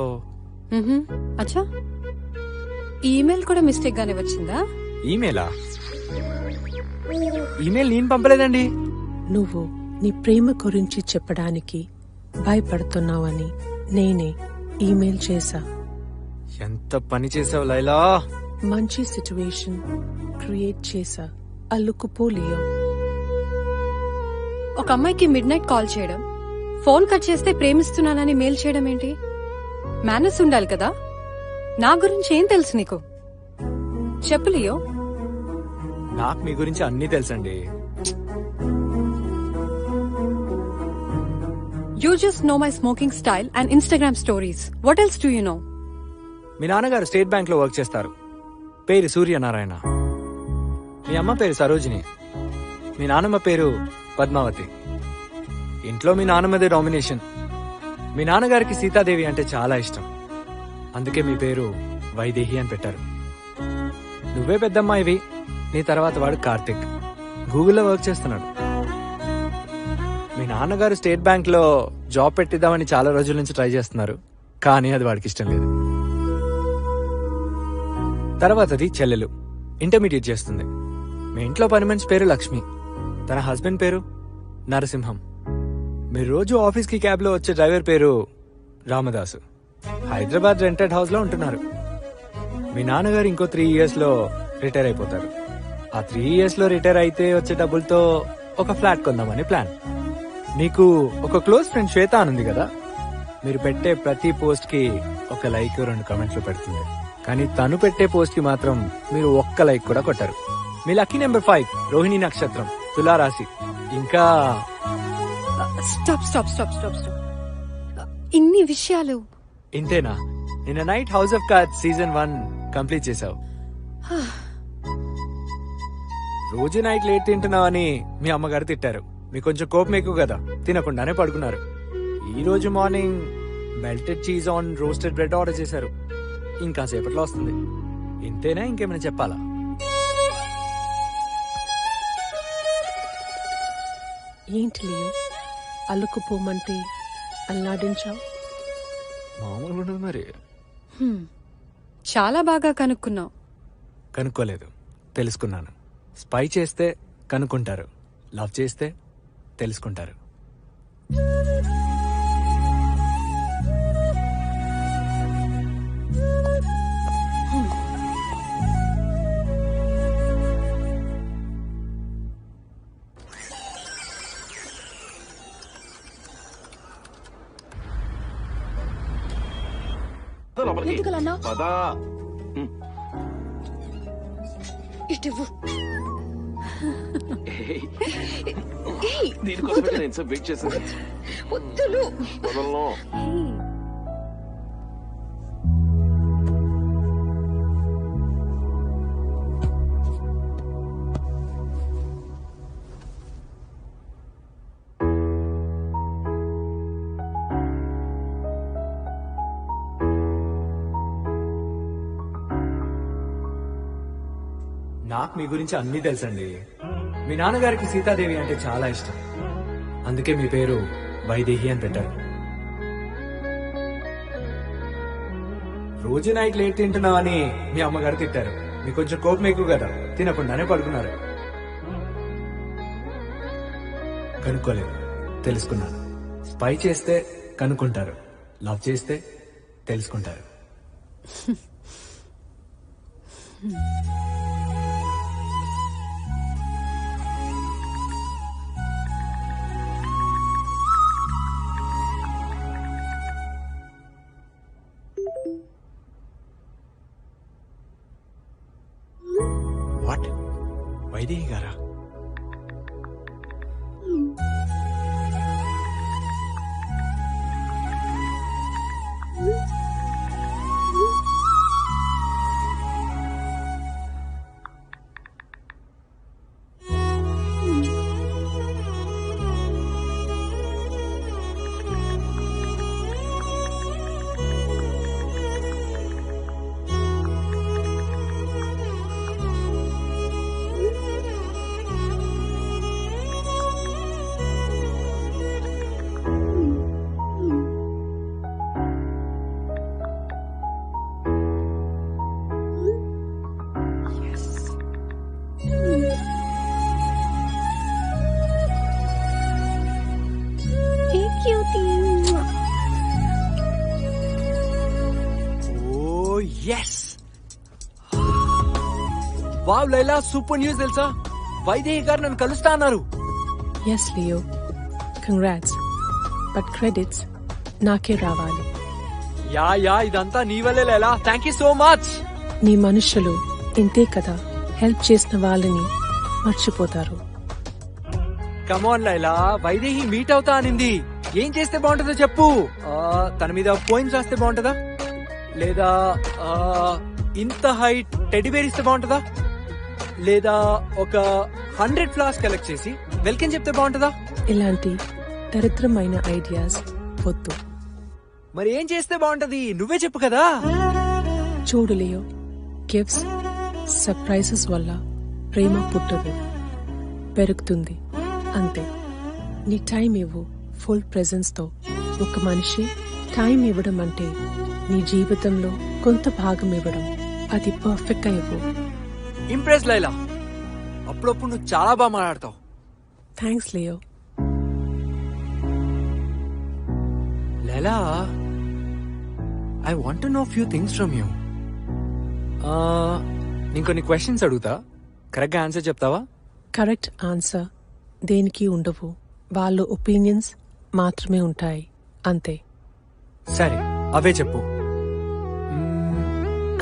అచ్చా, ఈమెయిల్ కూడా మిస్టేక్ గానే వచ్చిందా? ఈమెయిలా? ఈమెయిల్ నేను పంపలేదండి. నువ్వు నీ ప్రేమ గురించి చెప్పడానికి భయపడుతున్నావని నేనే ఈమెయిల్ చేశా. ఎంత పని చేసావు లైలా. మంచి సిచ్యువేషన్ క్రియేట్ చేశా. అల్లుకుపోలియో. ఒక అమ్మాయికి మిడ్ నైట్ కాల్ చేయడం, ఫోన్ కట్ చేస్తే ప్రేమిస్తున్నానని మెయిల్ చేయడం ఏంటి? మేనర్స్ ఉండాలి కదా. నా గురించి ఏం తెలుసు నీకు? చెప్పు లియో. నాకు మీ గురించి అన్నీ తెలుసండి. You just know my smoking style and Instagram stories. What else do you know? మీ నాన్నగారు స్టేట్ బ్యాంక్ లో వర్క్ చేస్తారు. పేరు సూర్యనారాయణ. మీ అమ్మ పేరు సరోజిని. మీ నాన్నమ్మ పేరు పద్మావతి. ఇంట్లో మీ నాన్నమ్మదే డామినేషన్. మీ నాన్నగారికి సీతాదేవి అంటే చాలా ఇష్టం. అందుకే మీ పేరు వైదేహి అని పెట్టారు. నువ్వే పెద్దమ్మాయివి. నీ తర్వాత వాడు కార్తిక్, గూగుల్లో వర్క్ చేస్తున్నాడు. మీ నాన్నగారు స్టేట్ బ్యాంక్ లో జాబ్ పెట్టిద్దామని చాలా రోజుల నుంచి ట్రై చేస్తున్నారు, కానీ అది వాడికి ఇష్టం లేదు. తర్వాతది చెల్లెలు, ఇంటర్మీడియట్ చేస్తుంది. మీ ఇంట్లో పని మనిషి పేరు లక్ష్మి. తన హస్బెండ్ పేరు నరసింహం. మీరు రోజు ఆఫీస్ కి క్యాబ్ లో వచ్చే డ్రైవర్ పేరు రామదాసు. హైదరాబాద్ రెంటెడ్ హౌస్ లో ఉంటున్నారు. మీ నాన్నగారు ఇంకో 3 years లో రిటైర్ అయిపోతారు. ఆ 3 years లో రిటైర్ అయితే వచ్చే డబ్బులతో ఒక ఫ్లాట్ కొందామని ప్లాన్. నీకు ఒక క్లోజ్ ఫ్రెండ్ శ్వేత అని ఉంది కదా, మీరు పెట్టే ప్రతి పోస్ట్ కి ఒక లైక్ 2 కామెంట్లు పెడుతుంది, కానీ తను పెట్టే పోస్ట్ కి మాత్రం మీరు ఒక్క లైక్ కూడా కొట్టారు. మీ లక్కీ నెంబర్ 5 రోహిణి నక్షత్రం, తులారాశి. ఇంకా stop stop stop stop stop. ఇన్ని విషయాలు ఇంతేనా? నిన్న night house of cards season 1 complete చేసావు. రోజు నైట్ లేట్ తింటున్నావని మీ అమ్మగారు తిట్టారు. మీకు కొంచెం కోపం ఎక్కువ కదా, తినకుండానే పడుకున్నారు. ఈ రోజు morning melted cheese on roasted bread order చేశారు. ఇంకా సేపట్లో వస్తుంది. ఇంతేనా, ఇంకేమైనా చెప్పాలా? ఏంటి లియో, అల్లుకుపోమంటే అల్లాడించావు? మామూలుగా ఉండదు మరి. చాలా బాగా కనుక్కున్నావు. కనుక్కోలేదు, తెలుసుకున్నాను. స్పై చేస్తే కనుక్కుంటారు, లవ్ చేస్తే తెలుసుకుంటారు. దీనికోసమే నేను ఇంత వెయిట్ చేశాను. నాకు మీ గురించి అన్నీ తెలుసండి. మీ నాన్నగారికి సీతాదేవి అంటే చాలా ఇష్టం, అందుకే మీ పేరు వైదేహి అని పెట్టారు. రోజు నైట్ లేట్ తింటున్నావని మీ అమ్మగారు తిట్టారు. మీకు కొంచెం కోపం ఎక్కువ కదా, తినకుండానే పడుకున్నారు. కనుక్కోలేదు, తెలుసుకున్నాను. స్పై చేస్తే కనుక్కుంటారు, లవ్ చేస్తే తెలుసుకుంటారు. వాట్? వైదేహి గారా? వావ్ లైలా, సూపర్ న్యూస్ తెలుసా? వైదేహి గారు నన్ను కలుస్తా అన్నారు. Yes Leo, congrats. But credits నాకే రావాలి. యా ఇదంతా నీ వల్లే Laila. Thank you so much. నీ మనుషులు ఇంతే కదా, హెల్ప్ చేసిన వాళ్ళని మర్చిపోతారు. కమాన్ లైలా, వైదేహి మీట్ అవుతా అనింది. ఏం చేస్తే బాగుంటుందో చెప్పు. తన మీద పోయిమ్స్ రాస్తే బాగుంటుందా, లేదా ఇంత హైట్ టెడ్డీబేర్ ఇస్తే బాగుంటుందా, లేదా ఒక 100 ఫ్లవర్స్ కలెక్ట్ చేసి వెల్కమ్ చెప్తే బాగుంటుందా? ఇలాంటి దరిద్రమైన ఐడియాస్ వద్దు. మరి ఏం చేస్తే బాగుంటది, నువ్వే చెప్పు కదా. చూడు లియో, గిఫ్ట్స్ సర్ప్రైజెస్ వల్ల ప్రేమ పుట్టదు, పెరుగుతుంది అంతే. నీ టైం ఇవ్వు. ఫుల్ ప్రెజెన్స్ తో ఒక మనిషి టైం ఇవ్వడం అంటే నీ జీవితంలో కొంత భాగం ఇవ్వడం. అది పర్ఫెక్ట్ గా ఇవ్వు. ఇంప్రెస్ లైలా, అప్పుడప్పుడు నువ్వు చాలా బాగా మాట్లాడతావు. Thanks Leo. Laila, I want to know few things from you. నేను కొన్ని క్వశ్చన్స్ అడుగుతా, కరెక్ట్ గా ఆన్సర్ చెప్తావా? కరెక్ట్ ఆన్సర్ దేనికి ఉండవు. వాళ్ళ ఒపీనియన్స్ మాత్రమే ఉంటాయి, అంతే. సరే అవే చెప్పు.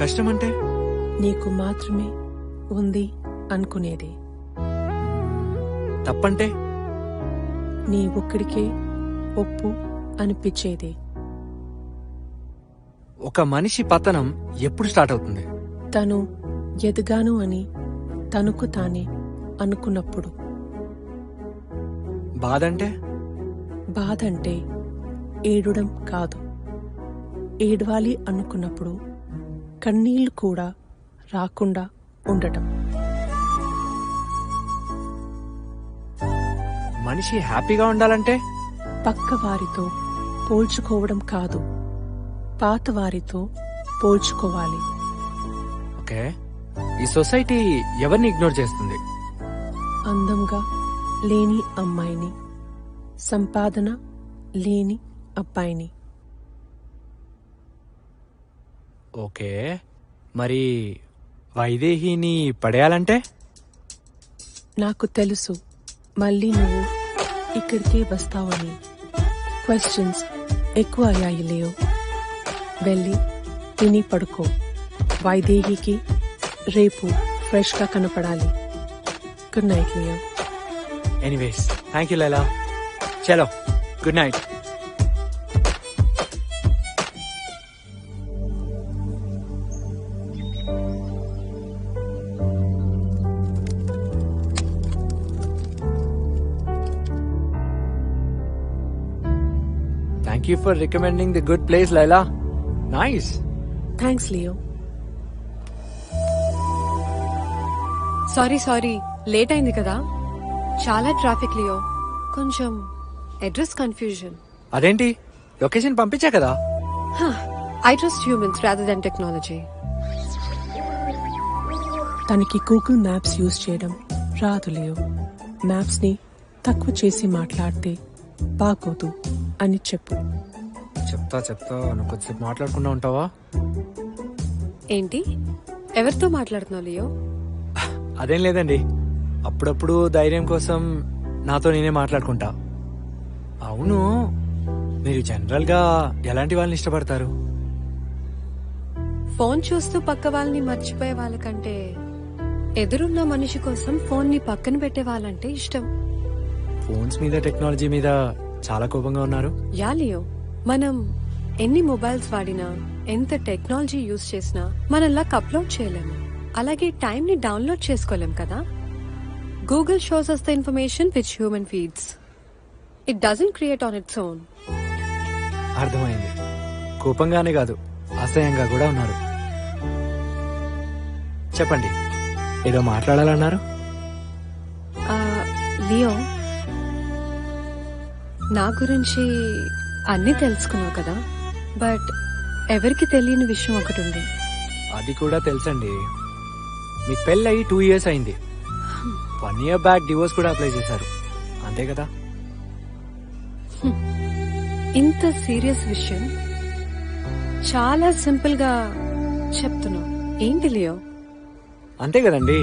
కష్టం అంటే నీకు మాత్రమే ఉంది అనుకునేది. తప్పంటే నీ ఒక్కడికే ఒప్పు అనిపించేది. ఒక మనిషి పతనం ఎప్పుడు స్టార్ట్ అవుతుంది? తను ఎదగాను అని తనకు తానే అనుకున్నప్పుడు. బాధంటే బాధంటే ఏడవడం కాదు, ఏడవాలి అనుకున్నప్పుడు కన్నీళ్లు కూడా రాకుండా ఉండటం. మనిషి హ్యాపీగా ఉండాలంటే పక్క వారితో పోల్చుకోవడం కాదు, పాత వారితో పోల్చుకోవాలి. ఓకే, ఈ సొసైటీ ఎవరిని ఇగ్నోర్ చేస్తుంది? అందంగా లేని అమ్మాయిని, సంపాదన లేని అబ్బాయిని. ఓకే, మరి వైదేహిని పడేయాలంటే? నాకు తెలుసు మళ్ళీ నువ్వు ఇక్కడికే వస్తావని. క్వశ్చన్స్ ఎక్కువ అయ్యాయి లేయో. వెళ్ళి తిని పడుకో. వైదేహికి రేపు ఫ్రెష్ గా కనపడాలి. Good night Leo. Anyways thank you Laila. చలో good night. Thank you for recommending the good place, Laila. Nice. Thanks Leo. Sorry late అయింది కదా. చాలా ట్రాఫిక్ లియో. కొంచెం అడ్రస్ కన్ఫ్యూజన్. అదేంటి, లొకేషన్ పంపించా కదా. I trust humans rather than technology. తనకి Google maps use చేయడం రాదు లియో. మ్యాప్స్ ని తక్కువ చేసి మాట్లాడితే బాగోదు అని చెప్పు. చెప్తా నువ్వు కొద్దిసేపు మాట్లాడకుండా ఉంటావా? ఏంటి, ఎవరితో మాట్లాడుతున్నావు లియో? అదేం లేదండి, అప్పుడప్పుడు ధైర్యం కోసం నాతో నేనే మాట్లాడుకుంటా. అవును, మీరు జనరల్ గా ఎలాంటి వాళ్ళని ఇష్టపడతారు? ఫోన్ చూస్తూ పక్క వాళ్ళని మర్చిపోయే వాళ్ళకంటే ఎదురున్న మనిషి కోసం ఫోన్ ని పక్కన పెట్టే వాళ్ళంటే ఇష్టం. ఫోన్స్ మీద, టెక్నాలజీ మీద చాలా కోపంగా ఉన్నారు. యా లియో, మనం ఎన్ని మొబైల్స్ వాడినా, ఎంత టెక్నాలజీ యూజ్ చేసినా మన లక్ అప్లోడ్ చేయలేము. అలాగే టైం ని డౌన్లోడ్ చేసుకోలేం కదా. Google shows us the information which human feeds. It doesn't create on its own. అర్థమైంది. కోపంగానే కాదు, అసహ్యంగా కూడా ఉన్నారు. చెప్పండి, ఏదో మాట్లాడాలన్నారు. లియో, నా గురించి అన్నీ తెలుసుకున్నావు కదా, బట్ ఎవరికి తెలియని విషయం ఒకటి ఉంది. అది కూడా తెలుసండి. మీకు పెళ్ళయి 2 years అయింది. 1 year బ్యాక్ డివోర్స్ కూడా అప్లై చేశారు, అంతే కదా? ఇంత సీరియస్ విషయం చాలా సింపుల్ గా చెప్తున్నావు. ఏంటి లియో? అంతే కదండి,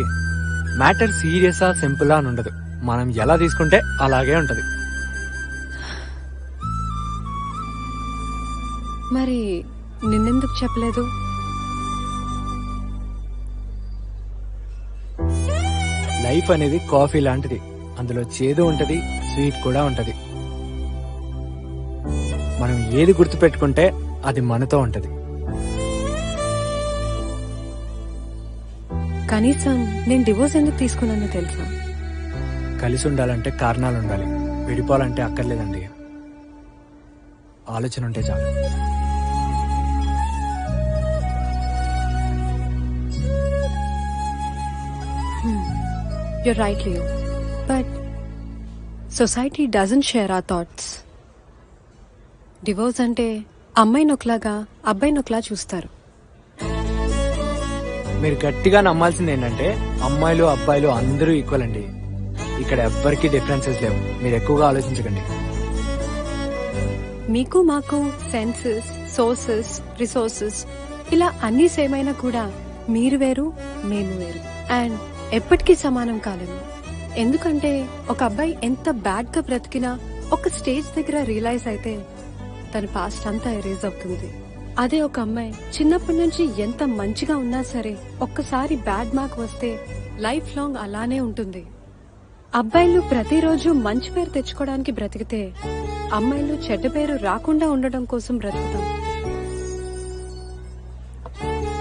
మ్యాటర్ సీరియసా సింపులా అని ఉండదు, మనం ఎలా తీసుకుంటే అలాగే ఉంటది. మరి నిన్నెందుకు చెప్పలేదు? లైఫ్ అనేది కాఫీ లాంటిది, అందులో చేదు ఉంటది, స్వీట్ కూడా ఉంటది. మనం ఏది గుర్తుపెట్టుకుంటే అది మనతో ఉంటది. కనీసం నేను డివోర్స్ ఎందుకు తీసుకున్నానో తెలుసా? కలిసి ఉండాలంటే కారణాలు ఉండాలి, విడిపోవాలంటే అక్కర్లేదండి. ఆలోచన ఉంటే చాలు. You're right, Leo. But society doesn't share our thoughts. Divorce అంటే అమ్మాయిని ఒకలాగా అబ్బాయిని ఒకలా చూస్తారు. మీరు గట్టిగా నమ్మాల్సింది ఏంటంటే అమ్మాయిలు అబ్బాయిలు అందరూ ఈక్వల్ అండి. ఇక్కడ ఎవ్వరికి డిఫరెన్సెస్ లేవు, మీరు ఎక్కువగా ఆలోచించకండి. మీకు మాకు సెన్సెస్, సోర్సెస్, రిసోర్సెస్ ఇలా అన్ని సేమ్ అయినా కూడా మీరు వేరు, మేము వేరు. అండ్ ఎప్పటికీ సమానం కాలేము. ఎందుకంటే ఒక అబ్బాయి ఎంత బ్యాడ్ గా బ్రతికినా ఒక స్టేజ్ దగ్గర రియలైజ్ అయితే తన పాస్ట్ అంతా ఎరేజ్ అవుతుంది. అదే ఒక అమ్మాయి చిన్నప్పటి నుంచి ఎంత మంచిగా ఉన్నా సరే ఒక్కసారి బ్యాడ్ మార్క్ వస్తే లైఫ్ లాంగ్ అలానే ఉంటుంది. అబ్బాయిలు ప్రతిరోజు మంచి పేరు తెచ్చుకోవడానికి బ్రతికితే అమ్మాయిలు చెడ్డ పేరు రాకుండా ఉండడం కోసం బ్రతుకుతాం.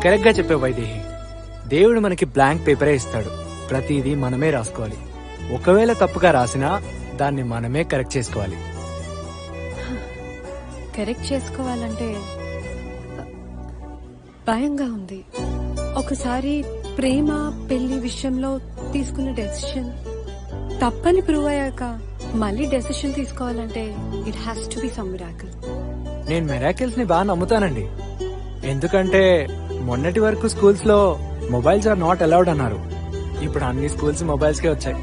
కరెక్ట్ గా చెప్పావు వైదేహి. దేవుడు మనకి బ్లాంక్ పేపరే ఇస్తాడు, ప్రతిదీ మనమే రాసుకోవాలి. ఒకవేళ తప్పుగా రాసినా దాన్ని మనమే కరెక్ట్ చేసుకోవాలి. కరెక్ట్ చేసుకోవాలంటే భయంగా ఉంది. ఒకసారి ప్రేమ పెళ్లి విషయంలో తీసుకున్న డెసిషన్ తప్పని ప్రూవ్ అయ్యాక మళ్ళీ డెసిషన్ తీసుకోవాలంటే it has to be some miracle. నేను మిరాకిల్స్ ని బాగా నమ్ముతానండి. ఎందుకంటే మొన్నటి వరకు స్కూల్స్ లో మొబైల్స్ ఆర్ నాట్ అలౌడ్ అన్నారు. ఇప్పుడు అన్ని స్కూల్స్ మొబైల్స్ కే వచ్చాయి.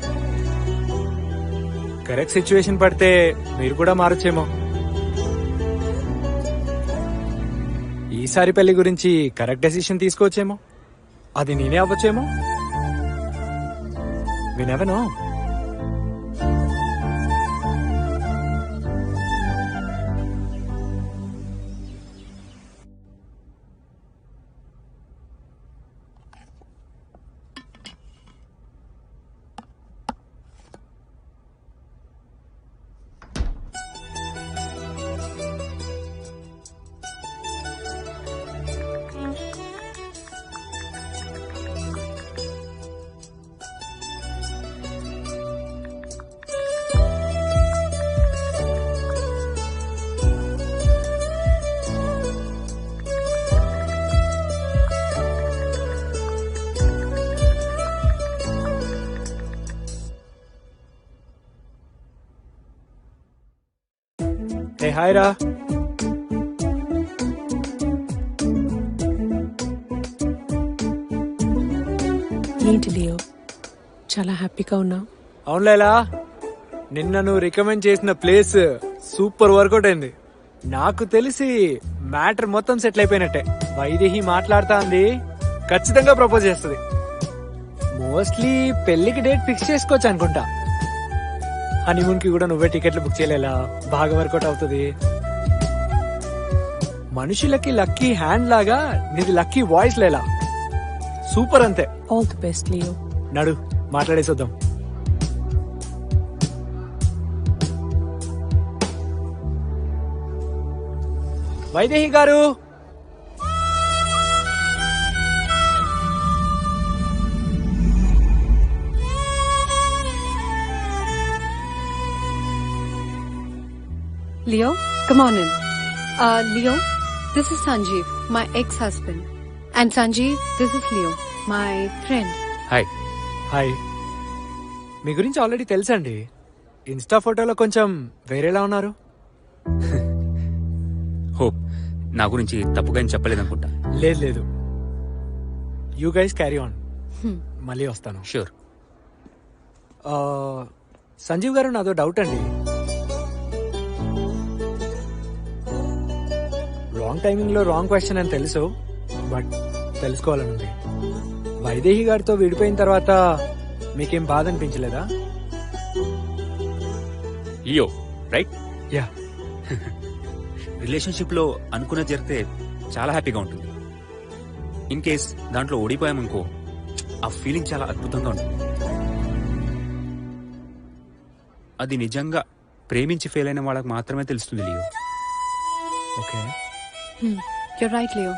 కరెక్ట్ సిచ్యువేషన్ పడితే మీరు కూడా మారొచ్చేమో. ఈసారి పెళ్లి గురించి కరెక్ట్ డెసిషన్ తీసుకోవచ్చేమో. అది నేనే అవ్వచ్చేమో. We never know. ఏ హాయ్ రా. ఏంటి లియో చాలా హ్యాపీగా ఉన్నావు? అవునులేలా, నిన్న నువ్వు రికమెండ్ చేసిన ప్లేస్ సూపర్ వర్కౌట్ అయింది. నాకు తెలిసి మ్యాటర్ మొత్తం సెటిల్ అయిపోయినట్టే. వైదేహి మాట్లాడుతా అంది, ఖచ్చితంగా ప్రపోజ్ చేస్తుంది. మోస్ట్లీ పెళ్లికి డేట్ ఫిక్స్ చేసుకోవచ్చు అనుకుంటా. హనీమూన్ కి కూడా నువ్వే టికెట్లు బుక్ చేయలేలా, బాగా వర్కౌట్ అవుతుంది. మనుషులకి లక్కీ హ్యాండ్ లాగా నీది లక్కీ వాయిస్ లేలా, సూపర్ అంతే. All the best Leo. నడు మాట్లాడేసొద్దాం. వైదేహి గారు, Leo, come on in. Leo, this is Sanjeev, my ex-husband. And Sanjeev, this is Leo, my friend. Hi. Hi. మీ గురించి ఆల్రెడీ తెలుసండి. ఇన్స్టా ఫోటోలో కొంచెం వేరేలా ఉన్నారు. హోప్ నా గురించి తప్పుగా ఏం చెప్పలేదనుకుంటా. లేదు లేదు, యూ గైస్ క్యారీ ఆన్. మళ్ళీ వస్తాను. షూర్. సంజీవ్ గారు, నాదో డౌట్ అండి. రాంగ్ టైమింగ్ లో రాంగ్ క్వశ్చన్ అని తెలుసు, బట్ తెలుసుకోవాలనుంది. వైదేహి గారితో విడిపోయిన తర్వాత మీకేం బాధ అనిపించలేదా? Leo right? యా. రిలేషన్షిప్ లో అనుకున్న జరిగితే చాలా హ్యాపీగా ఉంటుంది. ఇన్ కేస్ దాంట్లో ఓడిపోయామనుకో, ఆ ఫీలింగ్ చాలా అద్భుతంగా ఉంటుంది. అది నిజంగా ప్రేమించి ఫెయిల్ అయిన వాళ్ళకి మాత్రమే తెలుస్తుంది Leo. Okay. You're right, Leo.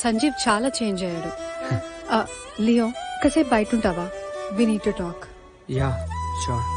Sanjeev చాలా చేంజ్ అయ్యాడు. లియో, కాసేపు బయట ఉంటావా? We need to talk. Yeah, sure.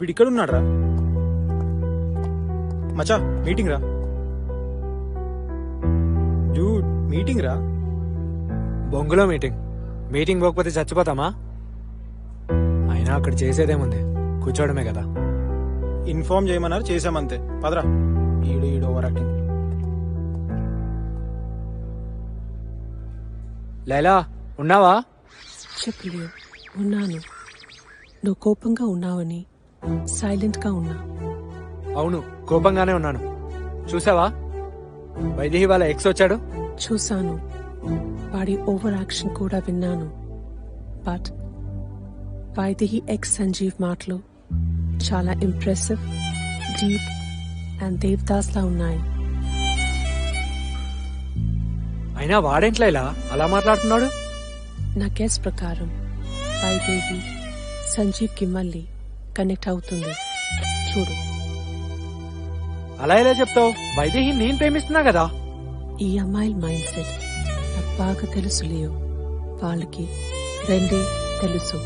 వీడు ఇక్కడ ఉన్నాడు రా. మచా మీటింగ్ రా. డూడ్ మీటింగ్ రా. బొంగులో మీటింగ్ పోకపోతే చచ్చిపోతామా? అయినా అక్కడ చేసేదేముంది, కూర్చోవడమే కదా. ఇన్ఫార్మ్ చేయమన్నారు, చేసామంతే. పదరా. ఈడు ఓవర్ యాక్టింగ్. లైలా ఉన్నావా? చెప్పలేవు. ఉన్నాను. నువ్వు కోపంగా ఉన్నావని సైలెంట్ గా ఉన్నా. అవును, కోపంగానే ఉన్నాను. చూసావా వైదేహి వాళ్ళ ఎక్స్ వచ్చాడు? చూశాను. వాడి ఓవర్ యాక్షన్ కూడా విన్నాను. బట్ వైదేహి ఎక్స్ సంజీవ్ మాటలు చాలా ఇంప్రెసివ్, డీప్ అండ్ దేవదాస్ లా ఉన్నాయి. అయినా వాడేంట్లా ఇలా అలా మాట్లాడుతున్నాడు? నా గెస్ ప్రకారం వైదేహి సంజీవ్ కి మళ్ళీ కనెక్ట్ అవుతుంది. చూడు. అలా ఎలా చెప్తావు? వైదేహి నేను ప్రేమిస్తున్నా కదా. ఈ అమ్మాయిల మైండ్ సెట్ నాకు బాగా తెలుసు లేవు. వాళ్ళకి రెండే తెలుసు,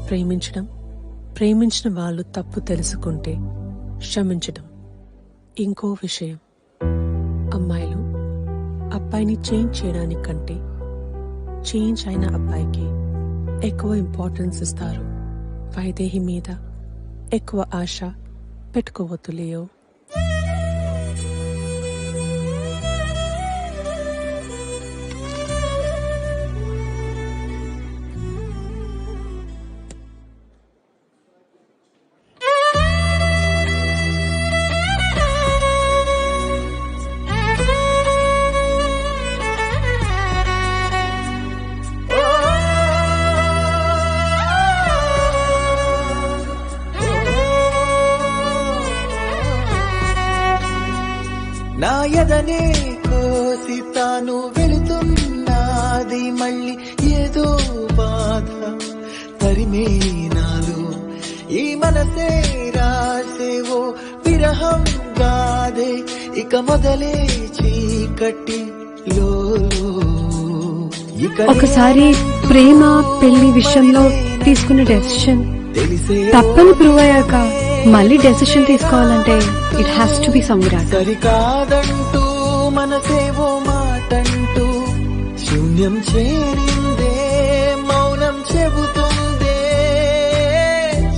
ప్రేమించడం, ప్రేమించిన వాళ్ళు తప్పు తెలుసుకుంటే క్షమించడం. ఇంకో విషయం, అమ్మాయిలు అబ్బాయిని చేంజ్ చేయడానికంటే చేంజ్ అయిన అబ్బాయికి ఎక్కువ ఇంపార్టెన్స్ ఇస్తారు. వైదేహి మీద ఎక్కువ ఆశ పెట్టుకోవద్దు లేయో. నా ఎదనే కోసి తాను వెళుతున్నది మళ్ళీ ఏదో బాధ తరిమే నాలో. ఈ మనసే రాసేవో విరహం గాదే ఇక మొదలే చీకటి లో. ఒకసారి ప్రేమ పెళ్లి విషయంలో తీసుకున్న డెసిషన్ తప్పని ప్రూవ్ అయ్యాక మళ్ళీ డెసిషన్ తీసుకోవాలంటే it has to be some Virat. సరికాదంటూ మనసేవో మాటంటూ శూన్యం చేరిందే, మౌనం చెబుతుందే.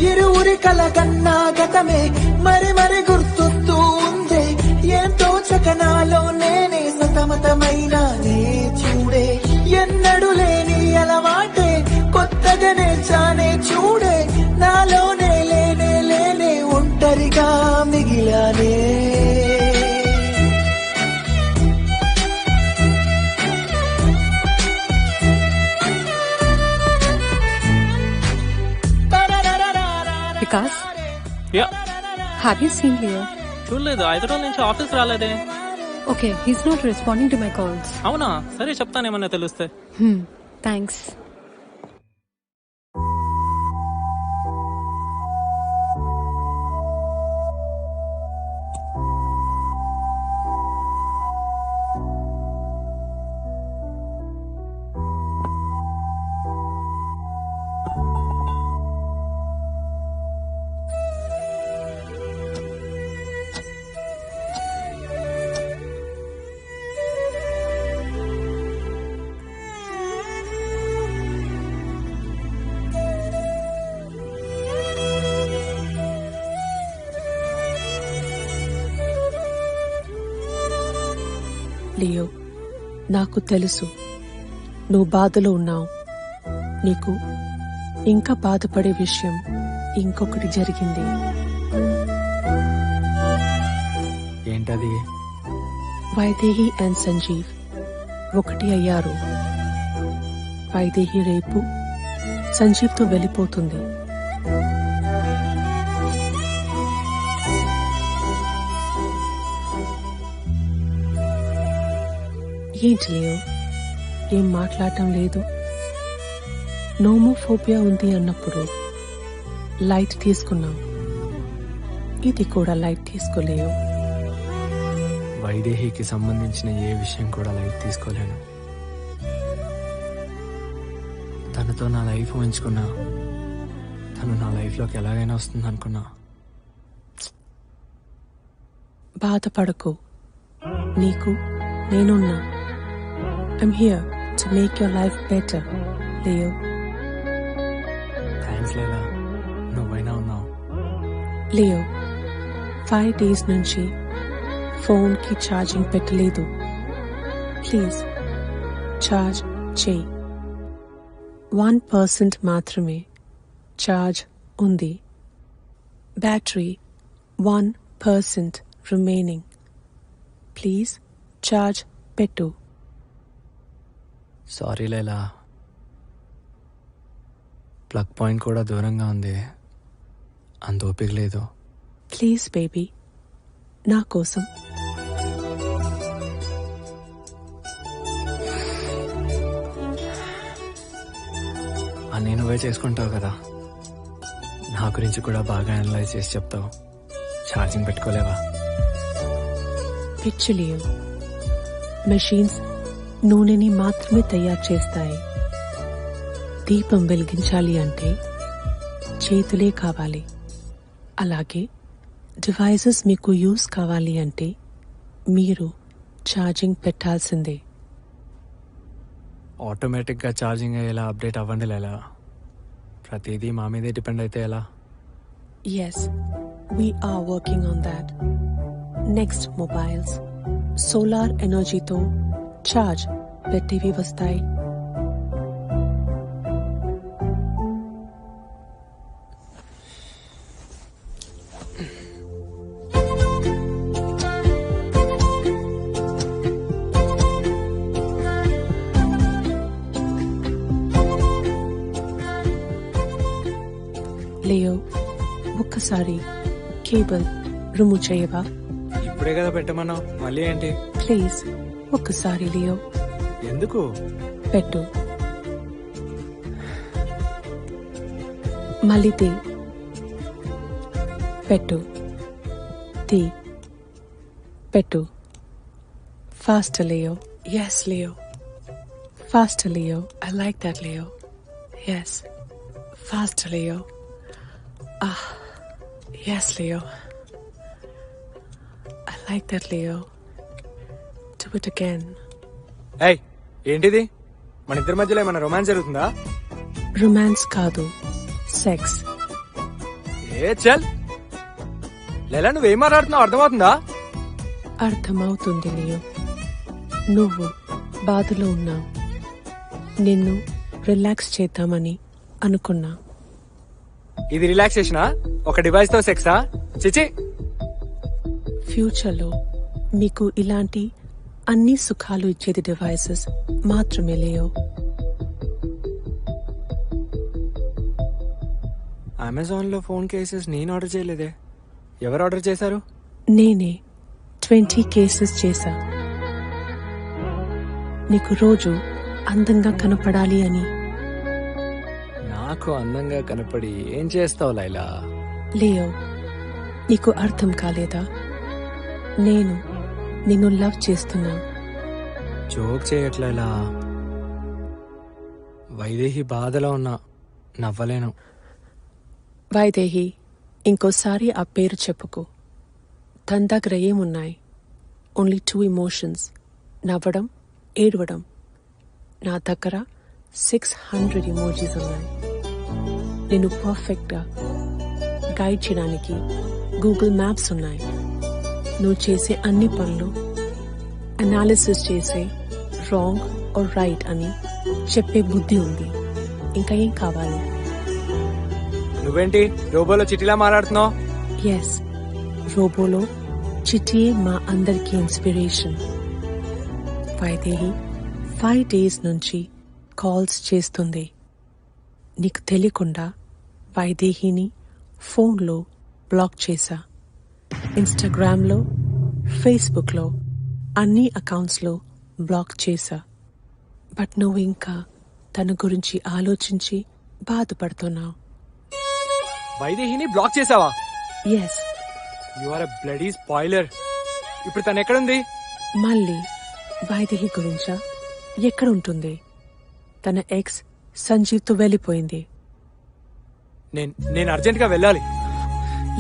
ఇరువురి కలగన్నా గతమే మరి మరి గుర్తొస్తూ ఉందే. ఎంతో చకనాలో నేనే సతమతమైనానే చూడే. ఎన్నడు లేని అలవాటే కొత్తగా నేర్చానే చూడే. నాలోనే లేనే లేనే ఒంటరిగా మిగిలానే. Vikas, have you seen Leo? చూడలేదు, 5 రోజుల నుంచి ఆఫీస్ రాలేదే. Okay, he's not responding to my calls. అవునా? సరే చెప్తానేమన్నా తెలిస్తే. థ్యాంక్స్. లియో, నాకు తెలుసు నువ్వు బాధలో ఉన్నావు. నీకు ఇంకా బాధపడే విషయం ఇంకొకటి జరిగింది. ఏంటది? వైదేహి అండ్ సంజీవ్ ఒకటి అయ్యారు. వైదేహి రేపు సంజీవ్తో వెళ్ళిపోతుంది. ఏంటి లేవు, ఏం మాట్లాడటం లేదు? నోమోఫోబియా ఉంది అన్నప్పుడు లైట్ తీసుకున్నాం, ఇది కూడా లైట్ తీసుకోలేవు. వైదేహికి సంబంధించిన ఏ విషయం కూడా లైట్ తీసుకోలేను. తనతో నా లైఫ్ ఉంచుకున్నా, తను నా లైఫ్లోకి ఎలాగైనా వస్తుంది అనుకున్నా. బాధపడకు, నీకు నేనున్నా. I'm here to make your life better, Leo. Thanks Laila, నువ్వైనా ఉన్నావు. లియో, 5 days నుంచి ఫోన్కి ఛార్జింగ్ పెట్టలేదు. ప్లీజ్ ఛార్జ్ చేయి. 1% మాత్రమే ఛార్జ్ ఉంది. Battery 1% remaining. ప్లీజ్ ఛార్జ్ పెట్టు. సారీ లేలా, ప్లగ్ పాయింట్ కూడా దూరంగా ఉంది, అంత ఓపిక లేదు. ప్లీజ్ బేబీ, నా కోసం. అన్నీ నువ్వే చేసుకుంటావు కదా, నా గురించి కూడా బాగా అనలైజ్ చేసి చెప్తావు. ఛార్జింగ్ పెట్టుకోలేవా? పిచ్చి లియో, మెషిన్స్ నూనెని మాత్రమే తయారు చేస్తాయి. దీపం వెలిగించాలి అంటే చేతులే కావాలి. అలాగే డివైజెస్ మీకు యూజ్ కావాలి అంటే మీరు ఛార్జింగ్ పెట్టాల్సిందే. ఆటోమేటిక్గా ఛార్జింగ్ అయ్యేలా అప్డేట్ అవ్వండి లేలా, ప్రతిదీ మా మీదే డిపెండ్ అయితే ఎలా? Yes, we are working on that. Next mobiles solar ఎనర్జీతో ఛార్జ్ పెట్టేవి వస్తాయి. లియో, ఒక్కసారి కేబుల్ రిమూవ్ చేయవా? ఇప్పుడే కదా పెట్టమన్నావు, మళ్ళీ ఏంటి? ప్లీజ్ ఒక్కసారి లియో. ఎందుకు? పెట్టు. మళ్ళీ తీ. పెట్టు. తీ. పెట్టు. Fast Leo. Yes Leo. Fast Leo. I like that Leo. Yes. Fast Leo. Yes, Leo. I like that, Leo. Do it again. ఏయ్, ఏంటిది? మన ఇద్దరి మధ్యలో ఏమైనా రొమాన్స్ జరుగుతుందా? రొమాన్స్ కాదు, సెక్స్. ఏ చల్ లేలా, నువ్వేం మాట్లాడుతున్నావు అర్థమవుతుందా? అర్థమవుతుంది లియో. నువ్వు బాధలో ఉన్నావు. నిన్ను రిలాక్స్ చేద్దామని అనుకున్నా. ఇది రిలాక్సేషనా? ఒక డివైస్ తో సెక్సా? చిచి. ఫ్యూచర్లో మీకు ఇలాంటి అన్ని సుఖాలు ఇచ్చేది డివైసెస్ మాత్రమే లేయో. అమెజాన్ లో ఫోన్ కేసెస్ నేను ఆర్డర్ చేయలేదే, ఎవరు ఆర్డర్ చేశారు? నేనే 20 కేసెస్ చేశా. నీకు రోజు అందంగా కనపడాలి అని. నాకు అందంగా కనపడి ఏం చేస్తావు లైలా? లేయో, నీకు అర్థం కాలేదా? నేను నిన్ను లవ్ చేస్తున్నా. జోక్ చేయట్లేలా, వైదేహి బాధలో ఉన్నా, నవ్వలేను. వైదేహి, ఇంకోసారి ఆ పేరు చెప్పుకో. తన దగ్గర ఏమున్నాయి? ఓన్లీ 2 ఎమోషన్స్, నవ్వడం, ఏడవడం. నా దగ్గర 600 ఎమోజీస్ ఉన్నాయి. నేను పర్ఫెక్ట్గా గైడ్ చేయడానికి గూగుల్ మ్యాప్స్ ఉన్నాయి. నువ్వు చేసే అన్ని పనులు అనాలిసిస్ చేసే రాంగ్ ఆర్ రైట్ అని చెప్పే బుద్ధి ఉంది. ఇంకా ఏం కావాలి? నువ్వేంటి రోబోలో చిటిలా మాట్లాడుతున్నావు? ఎస్, రోబోలో చిటియే మా అందరికీ ఇన్స్పిరేషన్. వైదేహి 5 days నుంచి కాల్స్ చేస్తుంది. నీకు తెలియకుండా వైదేహిని ఫోన్లో బ్లాక్ చేశా. ఇన్స్టాగ్రామ్లో, ఫేస్బుక్లో, అన్ని అకౌంట్స్లో బ్లాక్ చేశా. బట్ నువ్వు ఇంకా తన గురించి ఆలోచించి బాధపడుతున్నావు. వైదేహిని బ్లాక్ చేసావా? Yes. You are a bloody spoiler. ఇప్పుడు తను ఎక్కడుంది? మళ్ళీ వైదేహి గురించా? ఎక్కడ ఉంటుంది? తన ఎక్స్ సంజీవ్తో వెళ్ళిపోయింది. నేను అర్జెంట్ గా వెళ్ళాలి.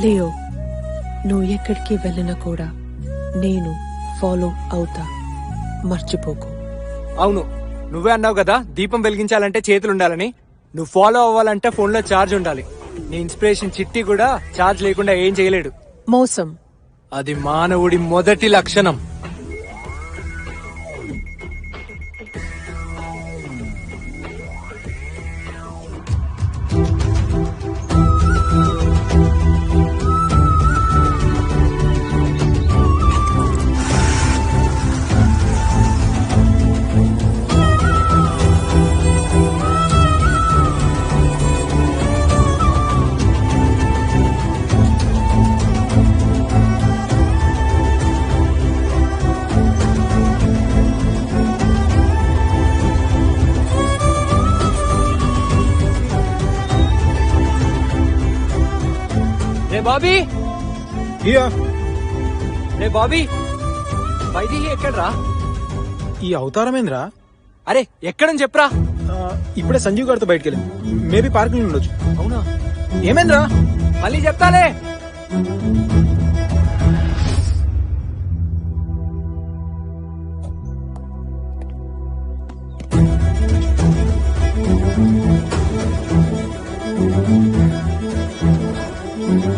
లేయో, నువ్వు ఎక్కడికి వెళ్ళినా కూడా నేను ఫాలో అవుతా, మర్చిపోకు. అవును, నువ్వే అన్నావు కదా దీపం వెలిగించాలంటే చేతులు ఉండాలని. నువ్వు ఫాలో అవ్వాలంటే ఫోన్ లో ఛార్జ్ ఉండాలి. నీ ఇన్స్పిరేషన్ చిట్టి కూడా ఛార్జ్ లేకుండా ఏం చేయలేడు. మోసం. అది మానవుడి మొదటి లక్షణం. బాబీ, రే బాబీ, వైదేహి ఎక్కడ్రా? ఈ అవతారమేంద్రా? అరే ఎక్కడని చెప్పరా. ఇప్పుడే సంజీవ్ గారితో బయటకు వెళ్ళింది. మేబీ పార్కింగ్ ఉండొచ్చు. అవునా? ఏమేంద్రా? మళ్ళీ చెప్తాలే.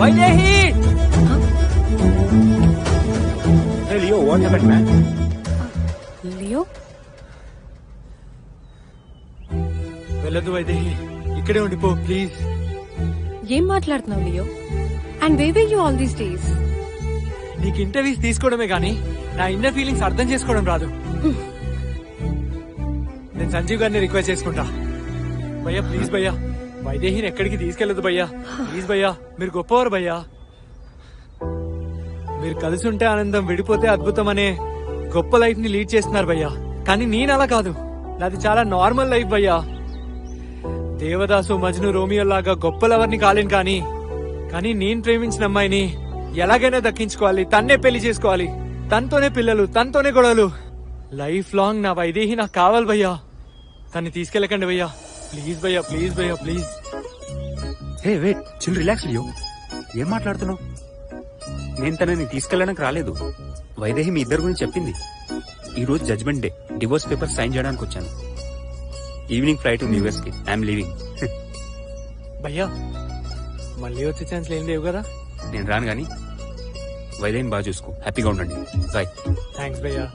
Vaidehi! Hey Leo, what happened, man? Leo, వెళ్ళదు వైదేహి, ఇక్కడే ఉండిపో ప్లీజ్. ఏం మాట్లాడుతున్నావు Leo? And where were you all these days? నీకు ఇంటర్వ్యూస్ తీసుకోవడమే గానీ నా ఇన్నర్ ఫీలింగ్స్ అర్థం చేసుకోవడం రాదు. నేను సంజీవ్ గారిని రిక్వెస్ట్ చేసుకుంటా. భయ్యా ప్లీజ్ భయ్యా, వైదేహిని ఎక్కడికి తీసుకెళ్లదు భయ్యా, ప్లీజ్ భయ్యా, మీరు గొప్పవారు భయ్యా. మీరు కలిసి ఉంటే ఆనందం, విడిపోతే అద్భుతం అనే గొప్ప లైఫ్ ని లీడ్ చేస్తున్నారు భయ్యా. కానీ నేను అలా కాదు, నాది చాలా నార్మల్ లైఫ్ భయ్యా. దేవదాసు, మజ్ను, రోమియో లాగా గొప్ప లవర్ని కాలేను కానీ నేను ప్రేమించిన అమ్మాయిని ఎలాగైనా దక్కించుకోవాలి, తన్నే పెళ్లి చేసుకోవాలి, తనతోనే పిల్లలు, తనతోనే గొడవలు. లైఫ్ లాంగ్ నా వైదేహి నాకు కావాలి భయ్యా. తన్ని తీసుకెళ్ళకండి భయ్యా, ప్లీజ్ భయ్యా, ప్లీజ్ భయ్యా, please. Hey wait, chill, relax Leo. ఏం మాట్లాడుతున్నావు? నేను తనని తీసుకెళ్ళడానికి రాలేదు. వైదేహి మీ ఇద్దరు గురించి చెప్పింది. ఈ రోజు judgment day, divorce paper sign చేయడానికి వచ్చాను. ఈవినింగ్ ఫ్లైట్ ఉంది యూఎస్ కి. I'm leaving. భయ్యా మళ్ళీ వచ్చే ఛాన్స్ ఏం లేవు కదా? నేను రాను గానీ వైదేహిని బాగా చూసుకో. హ్యాపీగా ఉండండి. బాయ్. థ్యాంక్స్ భయ్యా.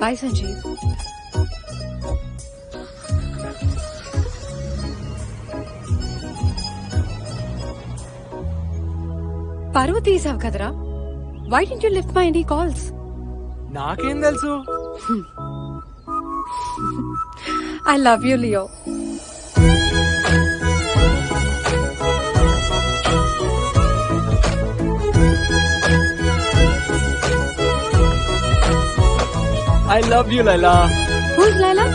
బాయ్ సంజీవ్. పరువు తీసావు కదరా. Why did you lift my any calls? నాకేం తెలుసు? I love you Leo. I love you Laila. Who's Laila?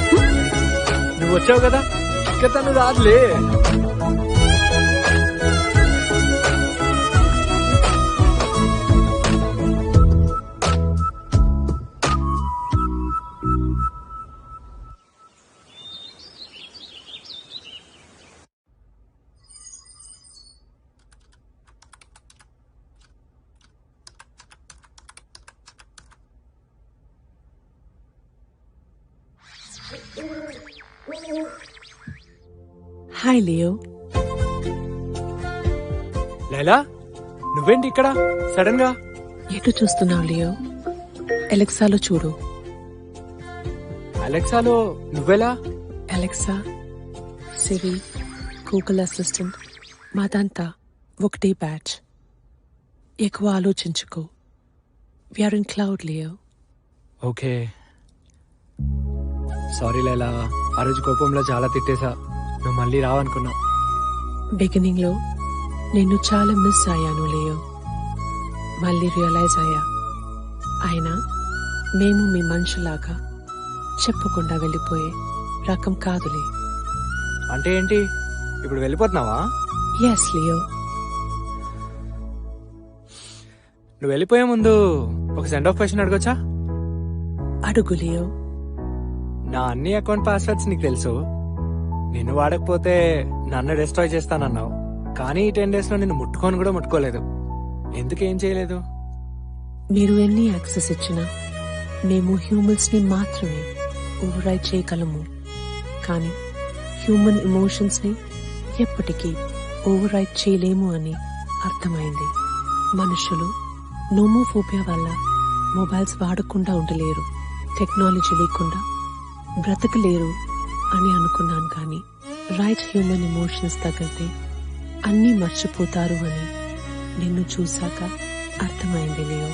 నువ్వు వచ్చావు కదా, ఇక తను రాదులే. Hi Leo. లైలా, నువ్వేంటి ఇక్కడ సడన్ గా? ఎటు చూస్తున్నావు లియో? అలెక్సాలో చూడు. అలెక్సాలో నువ్వెలా? అలెక్సా, సిరి, గూగుల్ అసిస్టెంట్ మాదంతా ఒకటే బ్యాచ్. ఎక్కువ ఆలోచించుకో. We're in cloud Leo. Okay sorry Laila, ఆ రోజు కోపంలో చాలా తిట్టేశా. నువ్వు మళ్ళీ రావనుకున్నా. బిగినింగ్ లో నిన్ను చాలా మిస్ అయ్యాను లియో. మళ్ళీ రియలైజ్ అయ్యా, అయినా మేము మీ మనుషులాగా చెప్పకుండా వెళ్ళిపోయే రకం కాదులే. అంటే ఏంటి, ఇప్పుడు వెళ్ళిపోతున్నావా? Yes Leo. నువ్వు వెళ్ళిపోయే ముందు ఒక సెండ్ ఆఫ్ క్వశ్చన్ అడగొచ్చా? అడుగు లియో. నా అన్ని అకౌంట్ పాస్వర్డ్స్ నీకు తెలుసు. నిన్ను వాడకపోతే నన్ను డిస్ట్రాయ్ చేస్తానన్నావు, కానీ ఈ 10 days లో నిన్ను ముట్టుకొని కూడా ముట్టుకోలేదు. ఎందుకేం చేయలేదు? మీరు ఎన్ని యాక్సెస్ ఇచ్చినా మేము హ్యూమన్స్ ని మాత్రమే ఓవర్ రైడ్ చేయగలము, కానీ హ్యూమన్ ఎమోషన్స్ ని ఎప్పటికీ ఓవర్ రైడ్ చేయలేము అని అర్థమైంది. మనుషులు నోమోఫోబియా వల్ల మొబైల్స్ వాడకుండా ఉండలేరు, టెక్నాలజీ లేకుండా బ్రతకలేరు అని అనుకున్నాను, కానీ రైట్ హ్యూమన్ ఎమోషన్స్ తగిలితే అన్నీ మర్చిపోతారు అని నిన్ను చూశాక అర్థమైంది లియో.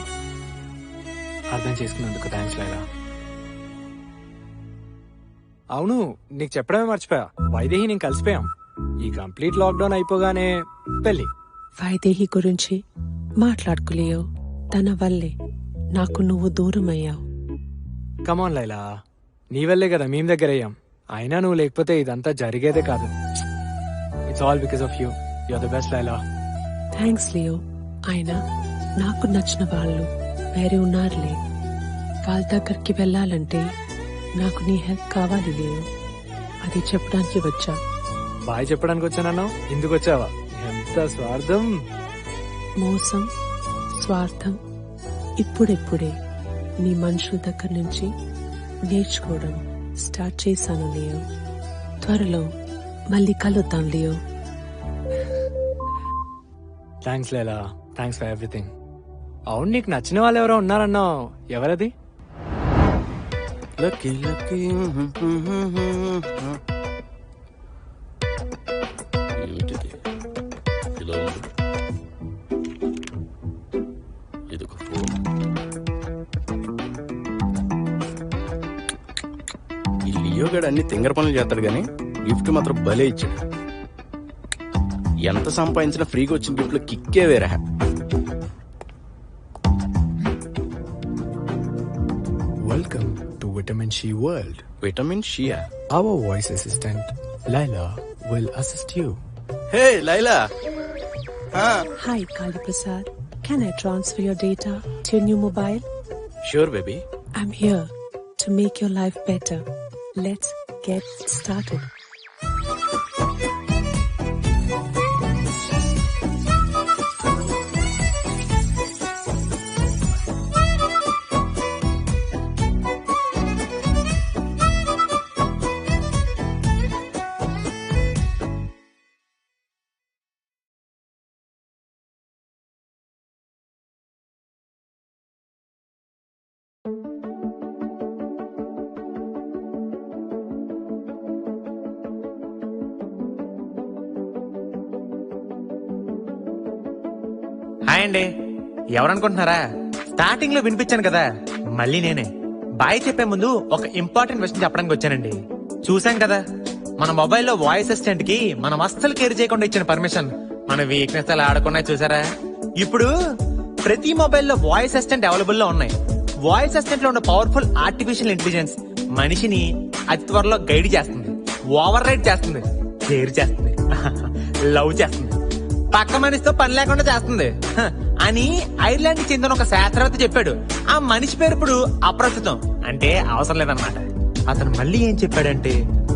అర్థం చేసుకున్నందుకు థ్యాంక్స్ లైలా. అవును, నీకు చెప్పడమే మర్చిపోయా, వైదేహి నేను కలిసిపోయాం. ఈ కంప్లీట్ లాక్డౌన్ అయిపోగానే పెళ్లి. వైదేహి గురించి మాట్లాడుకోలేయో, తన వల్లే నాకు నువ్వు దూరం అయ్యావు. కమాన్ లైలా, నీ వల్లే కదా మేము దగ్గర అయ్యాం. అయినా నువ్వు లేకపోతే ఇదంతా జరిగేదే కాదు. It's all because of you. You are the best Laila. Thanks Leo. అయినా నాకు నచ్చిన వాళ్ళు వేరే ఉన్నారులే. వాళ్ళ దగ్గరికి వెళ్ళాలంటే నాకు నీ హెల్ప్ కావాలి లియో. అది చెప్పడానికి వచ్చా. బాయ్ చెప్పడానికి వచ్చానన్నావు, ఎందుకు వచ్చావా? ఎంత స్వార్థం. మోసం, స్వార్థం ఇప్పుడెప్పుడే నీ మనుషుల దగ్గర నుంచి నేర్చుకోవడం స్టార్ట్ చేశాను లియో. త్వరలో మళ్ళీ కలుద్దాం Leo. Thanks Laila, thanks for everything. అవును, నీకు నచ్చిన వాళ్ళు ఎవరో ఉన్నారన్నావు, ఎవరది? లక్కీ లక్కీ ఏంటిది ఇలా ఉంది? ఇదొక ఫోన్. ఈ లియో గడు అన్ని తింగర పనులు చేస్తాడు కానీ గిఫ్ట్ మాత్రం భలే ఇచ్చాడు. ఎంత సంపాదించినా ఫ్రీగా వచ్చిన గిఫ్ట్ లో కిక్కే వేరే. Welcome to Vitamin She World. Vitamin Shia. Our voice assistant, Laila, will assist you. Hey Laila. Hi Kali Prasad. Can I transfer your data to your new mobile? Sure baby. I'm here to make your life better. Let's get started. Hi అండి. ఎవరనుకుంటున్నారా? Starting లో వినిపించాను కదా, మళ్ళీ నేనే. Bye చెప్పే ముందు ఒక important విషయం చెప్పడానికి వచ్చానండి. చూసాం కదా మన మొబైల్లో వాయిస్ అసిస్టెంట్ కి మనం అస్సలు కేర్ చేయకుండా ఇచ్చిన పర్మిషన్, మన వీక్నెస్ అలా ఆడకుండా చూసారా? ఇప్పుడు ప్రతి మొబైల్లో వాయిస్ అసిస్టెంట్ అవైలబుల్ లో ఉన్నాయి. వాయిస్ అసిస్టెంట్ లో ఉన్న పవర్ఫుల్ ఆర్టిఫిషియల్ ఇంటెలిజెన్స్ మనిషిని అతి త్వరలో గైడ్ చేస్తుంది, ఓవర్ రైడ్ చేస్తుంది, కేర్ చేస్తుంది, లవ్ చేస్తుంది, పక్క మనిషితో పని లేకుండా చేస్తుంది అని ఐర్లాండ్ కి చెందిన ఒక శాస్త్రవేత్త చెప్పాడు. ఆ మనిషి పేరు ఇప్పుడు అప్రస్తుతం, అంటే అవసరం లేదన్నమాట. అతను మళ్ళీ ఏం చెప్పాడంటే,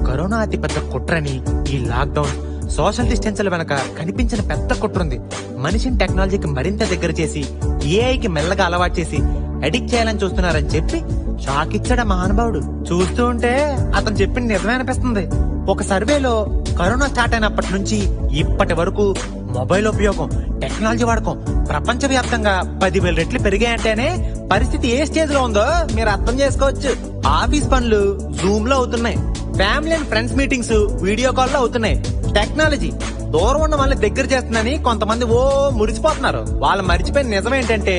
కరోనా అతి పెద్ద కుట్రని, ఈ లాక్డౌన్, సోషల్ డిస్టెన్స్ల వెనక కనిపించిన పెద్ద కుట్రుంది. మనిషిని టెక్నాలజీకి మరింత దగ్గర చేసి ఏఐకి మెల్లగా అలవాటు చేసి అడిక్ట్ చేయాలని చూస్తున్నారని చెప్పి షాక్ ఇచ్చాడు మహానుభావుడు. చూస్తూ ఉంటే అతను చెప్పింది నిజమే అనిపిస్తుంది. ఒక సర్వేలో కరోనా స్టార్ట్ అయినప్పటి నుంచి ఇప్పటి వరకు మొబైల్ ఉపయోగం, టెక్నాలజీ వాడకం ప్రపంచవ్యాప్తంగా 10,000 రెట్లు పెరిగాయంటేనే పరిస్థితి ఏ స్టేజ్ లో ఉందో మీరు అర్థం చేసుకోవచ్చు. ఆఫీస్ పనులు జూమ్ లో అవుతున్నాయి, family and friends meetings video call లో అవుతున్నాయి. టెక్నాలజీ దూరం ఉన్న వాళ్ళని దగ్గర చేస్తుందని కొంతమంది ఓ మురిసిపోతున్నారు. వాళ్ళు మర్చిపోయిన నిజం ఏంటంటే,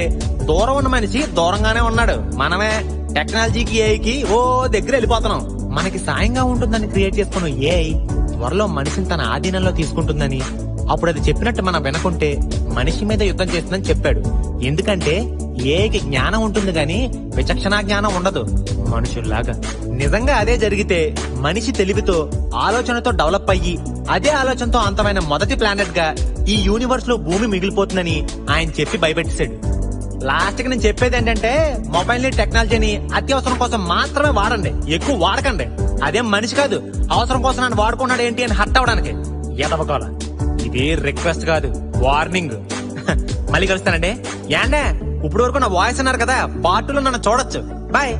దూరం ఉన్న మనిషి దూరంగానే ఉన్నాడు. మనమే టెక్నాలజీకి ఏఐకి ఓ దగ్గర వెళ్ళిపోతున్నాం. మనకి సాయంగా ఉంటుందని క్రియేట్ చేసుకున్న ఏఐ త్వరలో మనిషిని తన ఆధీనంలో తీసుకుంటుందని, అప్పుడు అది చెప్పినట్టు మనం వినకుంటే మనిషి మీద యుద్ధం చేస్తుందని చెప్పాడు. ఎందుకంటే ఏఐకి జ్ఞానం ఉంటుంది గాని విచక్షణా జ్ఞానం ఉండదు మనుషుల్లాగా. నిజంగా అదే జరిగితే మనిషి తెలివితో, ఆలోచనతో డెవలప్ అయ్యి అదే ఆలోచనతో అంతమైన మొదటి ప్లానెట్ గా ఈ యూనివర్స్ లో భూమి మిగిలిపోతుందని ఆయన చెప్పి భయపెట్టేశాడు. లాస్ట్ కి నేను చెప్పేది ఏంటంటే, మొబైల్ ని, టెక్నాలజీని అత్యవసరం కోసం మాత్రమే వాడండి, ఎక్కువ వాడకండి. అదేం మనిషి కాదు అవసరం కోసం నన్ను వాడుకున్నాడు ఏంటి అని హర్ట్ అవడానికి ఎదవకోల. ఇది రిక్వెస్ట్ కాదు, వార్నింగ్. మళ్ళీ కలుస్తానండి. యాండే ఇప్పుడు వరకు నా వాయిస్ అన్నారు కదా పార్ట్ 2 లో నన్ను చూడొచ్చు బాయ్.